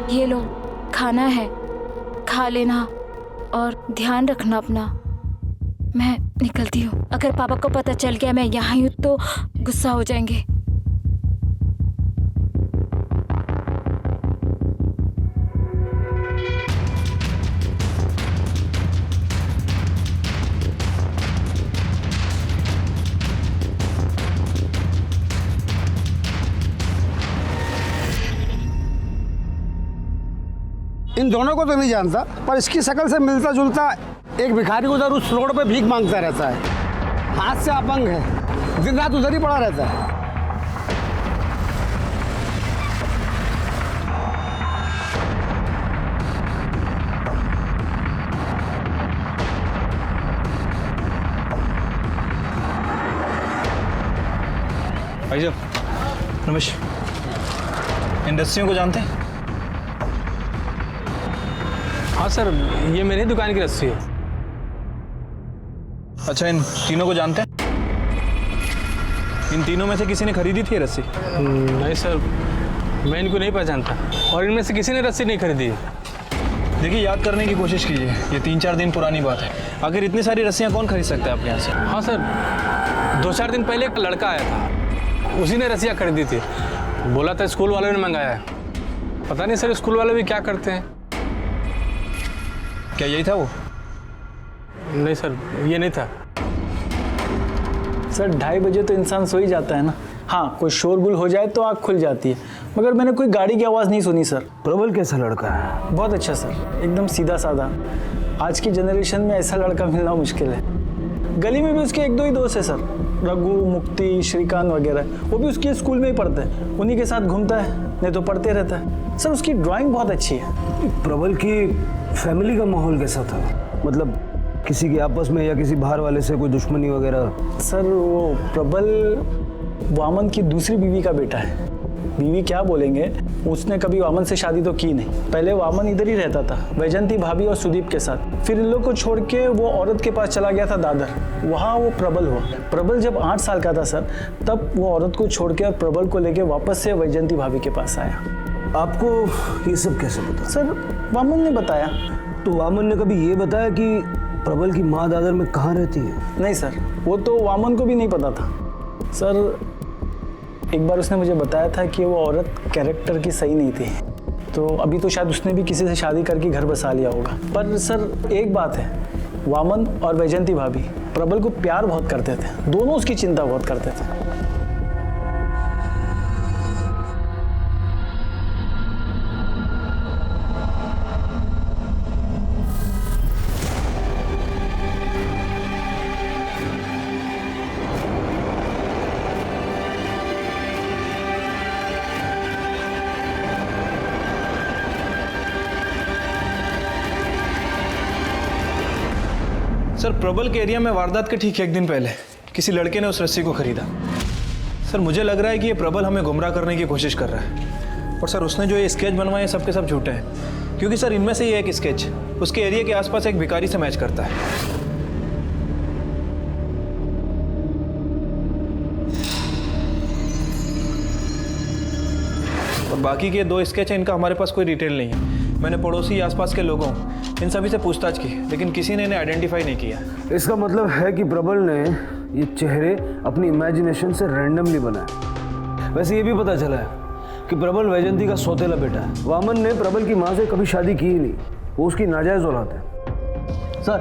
ये लो, खाना है, खा लेना और ध्यान रखना अपना। मैं निकलती हूँ। अगर पापा को पता चल गया मैं यहाँ हूँ तो गुस्सा हो जाएंगे। इन दोनों को तो नहीं जानता, पर इसकी शक्ल से मिलता जुलता एक भिखारी उधर उस रोड पे भीख मांगता रहता है। हाथ से अपंग है, दिन रात उधर ही पड़ा रहता है। भाई साहब नमस्कार, इन रस्सियों को जानते हैं? हाँ सर, ये मेरी दुकान की रस्सी है। अच्छा, इन तीनों को जानते हैं? इन तीनों में से किसी ने खरीदी थी रस्सी? नहीं सर, मैं इनको नहीं पहचानता, और इनमें से किसी ने रस्सी नहीं खरीदी है। देखिए, याद करने की कोशिश कीजिए, ये 3-4 दिन पुरानी बात है। आखिर इतनी सारी रस्सियाँ कौन खरीद सकता है आपके यहाँ से? हाँ सर, 2-4 दिन पहले एक लड़का आया था, उसी ने रस्सियाँ खरीदी थी। बोला था स्कूल वालों ने मंगाया है। पता नहीं सर स्कूल वाले भी क्या करते हैं। क्या यही था वो? नहीं सर, ये नहीं था सर। 2:30 बजे तो इंसान सो ही जाता है ना। हाँ, कोई शोरगुल हो जाए तो आँख खुल जाती है, मगर मैंने कोई गाड़ी की आवाज़ नहीं सुनी सर। प्रबल कैसा लड़का है? बहुत अच्छा सर, एकदम सीधा साधा। आज की जनरेशन में ऐसा लड़का मिलना मुश्किल है। गली में भी उसके 1-2 ही दोस्त है सर, रघु, मुक्ति, श्रीकांत वगैरह। वो भी उसके स्कूल में ही पढ़ते हैं, उन्हीं के साथ घूमता है, नहीं तो पढ़ते रहता है सर। उसकी ड्राइंग बहुत अच्छी है। प्रबल की फैमिली का माहौल कैसा था? मतलब किसी के आपस में या किसी बाहर वाले से कोई दुश्मनी वगैरह? सर वो प्रबल वामन की दूसरी बीवी का बेटा है। बीवी क्या बोलेंगे, उसने कभी वामन से शादी तो की नहीं। पहले वामन इधर ही रहता था, वैजंती भाभी और सुदीप के साथ। फिर इन लोग को छोड़ के वो औरत के पास चला गया था दादर, वहाँ वो प्रबल हुआ। प्रबल जब 8 साल का था सर, तब वो औरत को छोड़ के और प्रबल को लेके वापस से वैजंती भाभी के पास आया। आपको ये सब कैसे पता? सर वामन ने बताया। तो वामन ने कभी ये बताया कि प्रबल की माँ दादर में कहाँ रहती है? नहीं सर, वो तो वामन को भी नहीं पता था सर। एक बार उसने मुझे बताया था कि वो औरत कैरेक्टर की सही नहीं थी, तो अभी तो शायद उसने भी किसी से शादी करके घर बसा लिया होगा। पर सर एक बात है, वामन और वैजयंती भाभी प्रबल को प्यार बहुत करते थे, दोनों उसकी चिंता बहुत करते थे। सर प्रबल के एरिया में वारदात के ठीक एक दिन पहले किसी लड़के ने उस रस्सी को खरीदा। सर मुझे लग रहा है कि ये प्रबल हमें गुमराह करने की कोशिश कर रहा है। और सर उसने जो ये स्केच बनवाए सब के सब झूठे हैं, क्योंकि सर इनमें से ये एक स्केच उसके एरिया के आसपास एक भिखारी से मैच करता है। और बाकी के 2 स्केच हैं, इनका हमारे पास कोई डिटेल नहीं है। मैंने पड़ोसी आसपास के लोगों इन सभी से पूछताछ की, लेकिन किसी ने इन्हें आइडेंटिफाई नहीं किया। इसका मतलब है कि प्रबल ने ये चेहरे अपनी इमेजिनेशन से रैंडमली बनाए। वैसे ये भी पता चला है कि प्रबल वैजयंती का सौतेला बेटा है। वामन ने प्रबल की माँ से कभी शादी की ही नहीं, वो उसकी नाजायज औलाद है। सर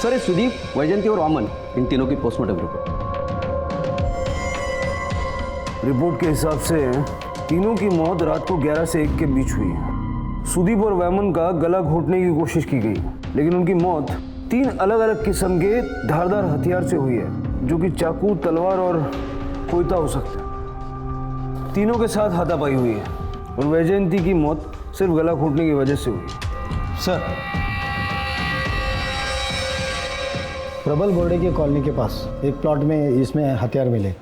ये सुदीप, वैजयंती और वामन, इन तीनों की पोस्टमार्टम रिपोर्ट के हिसाब से तीनों की मौत रात को 11 से 1 के बीच हुई है। सुदीप और वैमन का गला घोटने की कोशिश की गई, लेकिन उनकी मौत 3 अलग अलग किस्म के धारदार हथियार से हुई है, जो कि चाकू, तलवार और कोयता हो सकता है। तीनों के साथ हाथापाई हुई है और वैजयंती की मौत सिर्फ गला घोटने की वजह से हुई। सर प्रबल बोर्डे की कॉलोनी के पास एक प्लॉट में इसमें हथियार मिले।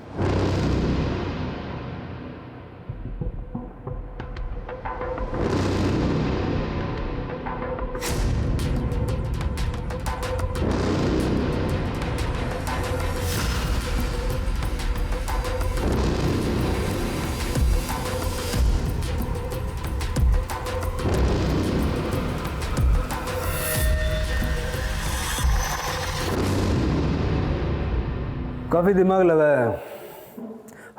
काफ़ी दिमाग लगाया है,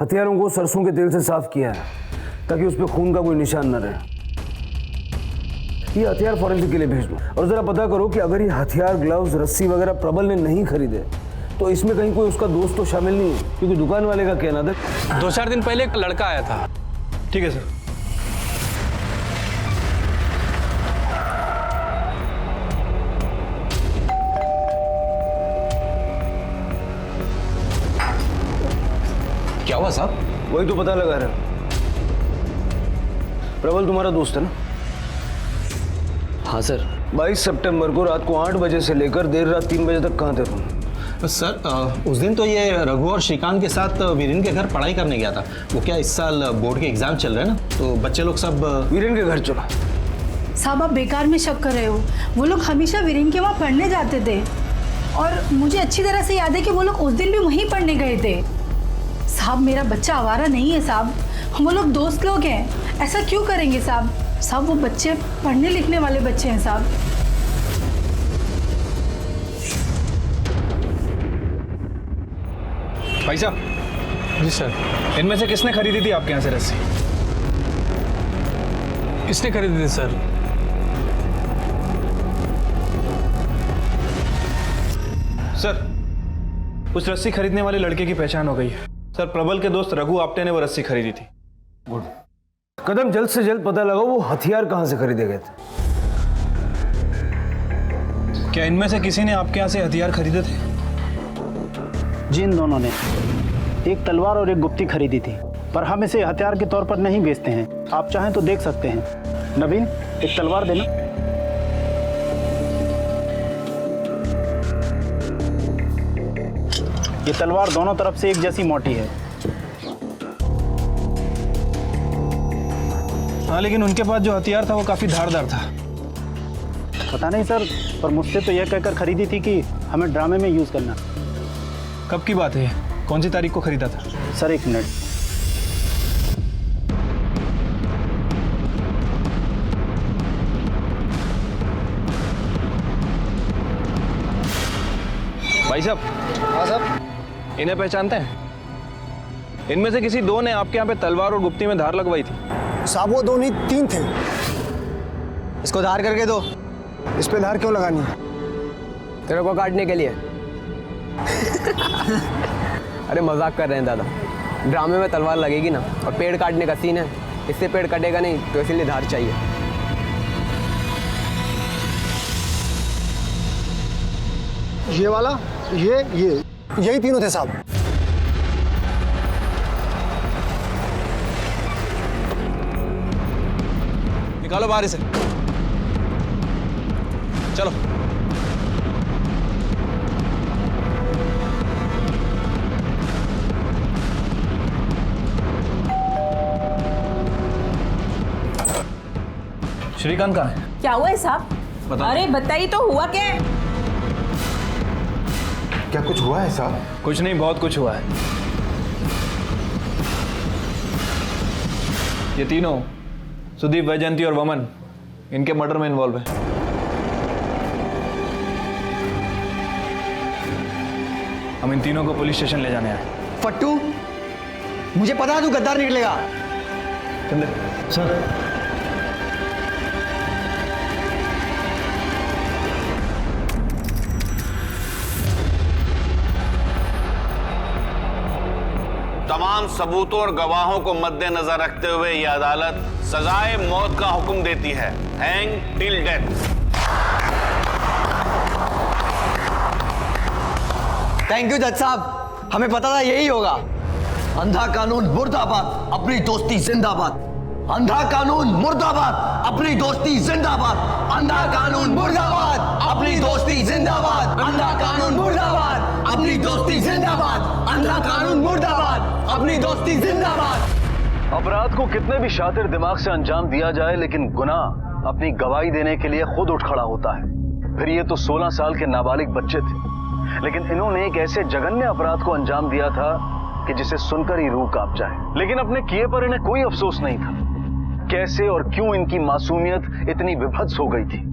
हथियारों को सरसों के तेल से साफ किया है ताकि उस पर खून का कोई निशान न रहे। ये हथियार फॉरेंसिक के लिए भेज दो और ज़रा पता करो कि अगर ये हथियार, ग्लव्स, रस्सी वगैरह प्रबल ने नहीं खरीदे तो इसमें कहीं कोई उसका दोस्त तो शामिल नहीं है, क्योंकि दुकान वाले का कहना था 2-4 दिन पहले एक लड़का आया था। ठीक है सर। क्या हुआ साहब? वही तो पता लगा रहा। प्रबल तुम्हारा दोस्त है ना? हाँ सर। 22 सितंबर को रात को 8 बजे से लेकर देर रात 3 बजे तक कहाँ थे तुम? सर उस दिन तो ये रघु और श्रीकांत के साथ वीरेन के घर पढ़ाई करने गया था। वो क्या इस साल बोर्ड के एग्जाम चल रहे हैं ना, तो बच्चे लोग सब वीरेन के घर चला। साहब आप बेकार में शक कर रहे हो, वो लोग हमेशा वीरेन के वहाँ पढ़ने जाते थे और मुझे अच्छी तरह से याद है कि वो लोग उस दिन भी वहीं पढ़ने गए थे। साहब मेरा बच्चा आवारा नहीं है साहब, वो लोग दोस्त लोग हैं, ऐसा क्यों करेंगे साहब? साहब वो बच्चे पढ़ने लिखने वाले बच्चे हैं साहब। भाई साहब। जी सर। इनमें से किसने खरीदी थी आपके यहाँ से रस्सी? किसने खरीदी थी सर? सर उस रस्सी खरीदने वाले लड़के की पहचान हो गई है। सर प्रबल के दोस्त रघु आप्टे ने वो रस्सी खरीदी थी। गुड। कदम जल्द से जल्द पता लगाओ वो हथियार कहाँ से खरीदे गए थे। क्या इनमें से किसी ने आपके यहाँ से हथियार खरीदे थे? जी इन दोनों ने एक तलवार और एक गुप्ती खरीदी थी, पर हम इसे हथियार के तौर पर नहीं बेचते हैं। आप चाहें तो देख सकते हैं। नवीन एक तलवार देना। ये तलवार दोनों तरफ से एक जैसी मोटी है। हाँ लेकिन उनके पास जो हथियार था वो काफी धारदार था। पता नहीं सर, पर मुझसे तो यह कहकर खरीदी थी कि हमें ड्रामे में यूज करना। कब की बात है? कौन सी तारीख को खरीदा था? Sir 1 minute. भाई साहब। हाँ साहब। इन्हें पहचानते हैं? इनमें से किसी दो ने आपके यहाँ पे तलवार और गुप्ती में धार लगवाई थी। साहब वो दो नहीं 3 थे। इसको धार करके दो। इस पे धार क्यों लगानी है? तेरे को काटने के लिए। अरे मजाक कर रहे हैं दादा, ड्रामे में तलवार लगेगी ना, और पेड़ काटने का सीन है, इससे पेड़ कटेगा नहीं तो इसीलिए धार चाहिए। ये वाला, यही तीनों थे साहब। निकालो बाहर इसे। चलो। श्रीकांत कहाँ है? क्या हुआ है साहब? अरे बताइए तो, हुआ क्या है? क्या कुछ हुआ है साहब? कुछ नहीं, बहुत कुछ हुआ है। ये तीनों सुदीप, वैजयंती और वमन इनके मर्डर में इन्वॉल्व है। हम इन तीनों को पुलिस स्टेशन ले जाने आए। फट्टू, मुझे पता है तू गद्दार निकलेगा। सर। तमाम सबूतों और गवाहों को मद्देनजर रखते हुए यह अदालत सजाए मौत का हुक्म देती है, hang till death. Thank you जज साहब, हमें पता था यही होगा। अंधा कानून मुर्दाबाद, अपनी दोस्ती जिंदाबाद। अंधा कानून मुर्दाबाद, अपनी दोस्ती जिंदाबाद। अंधा कानून मुर्दाबाद, अपनी दोस्ती जिंदाबाद। अंधा कानून मुर्दाबाद, अपनी दोस्ती जिंदाबाद। अंधा कानून मुर्दाबाद, अपनी दोस्ती जिंदाबाद। अपराध को कितने भी शातिर दिमाग से अंजाम दिया जाए, लेकिन गुनाह अपनी गवाही देने के लिए खुद उठ खड़ा होता है। फिर ये तो 16 साल के नाबालिग बच्चे थे, लेकिन इन्होंने एक ऐसे जघन्य अपराध को अंजाम दिया था कि जिसे सुनकर ही रूह कांप जाए। लेकिन अपने किए पर इन्हें कोई अफसोस नहीं था। कैसे और क्यों इनकी मासूमियत इतनी विभत्स हो गई थी?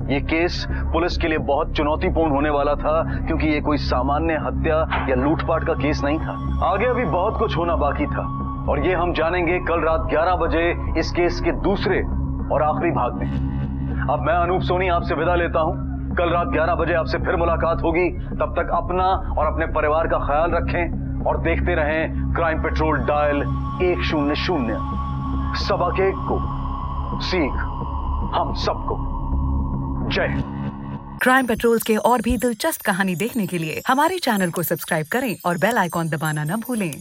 ये केस पुलिस के लिए बहुत चुनौतीपूर्ण होने वाला था, क्योंकि ये कोई सामान्य हत्या या लूटपाट का केस नहीं था। आगे अभी बहुत कुछ होना बाकी था, और ये हम जानेंगे कल रात 11 बजे इस केस के दूसरे और आखिरी भाग में। अब मैं अनूप सोनी आपसे विदा लेता हूं। कल रात 11 बजे आपसे फिर मुलाकात होगी। तब तक अपना और अपने परिवार का ख्याल रखें और देखते रहें क्राइम पेट्रोल डायल 100। सबक एक को, सीख हम सबको। जय। क्राइम पेट्रोल के और भी दिलचस्प कहानी देखने के लिए हमारे चैनल को सब्सक्राइब करें और बेल आइकॉन दबाना न भूलें।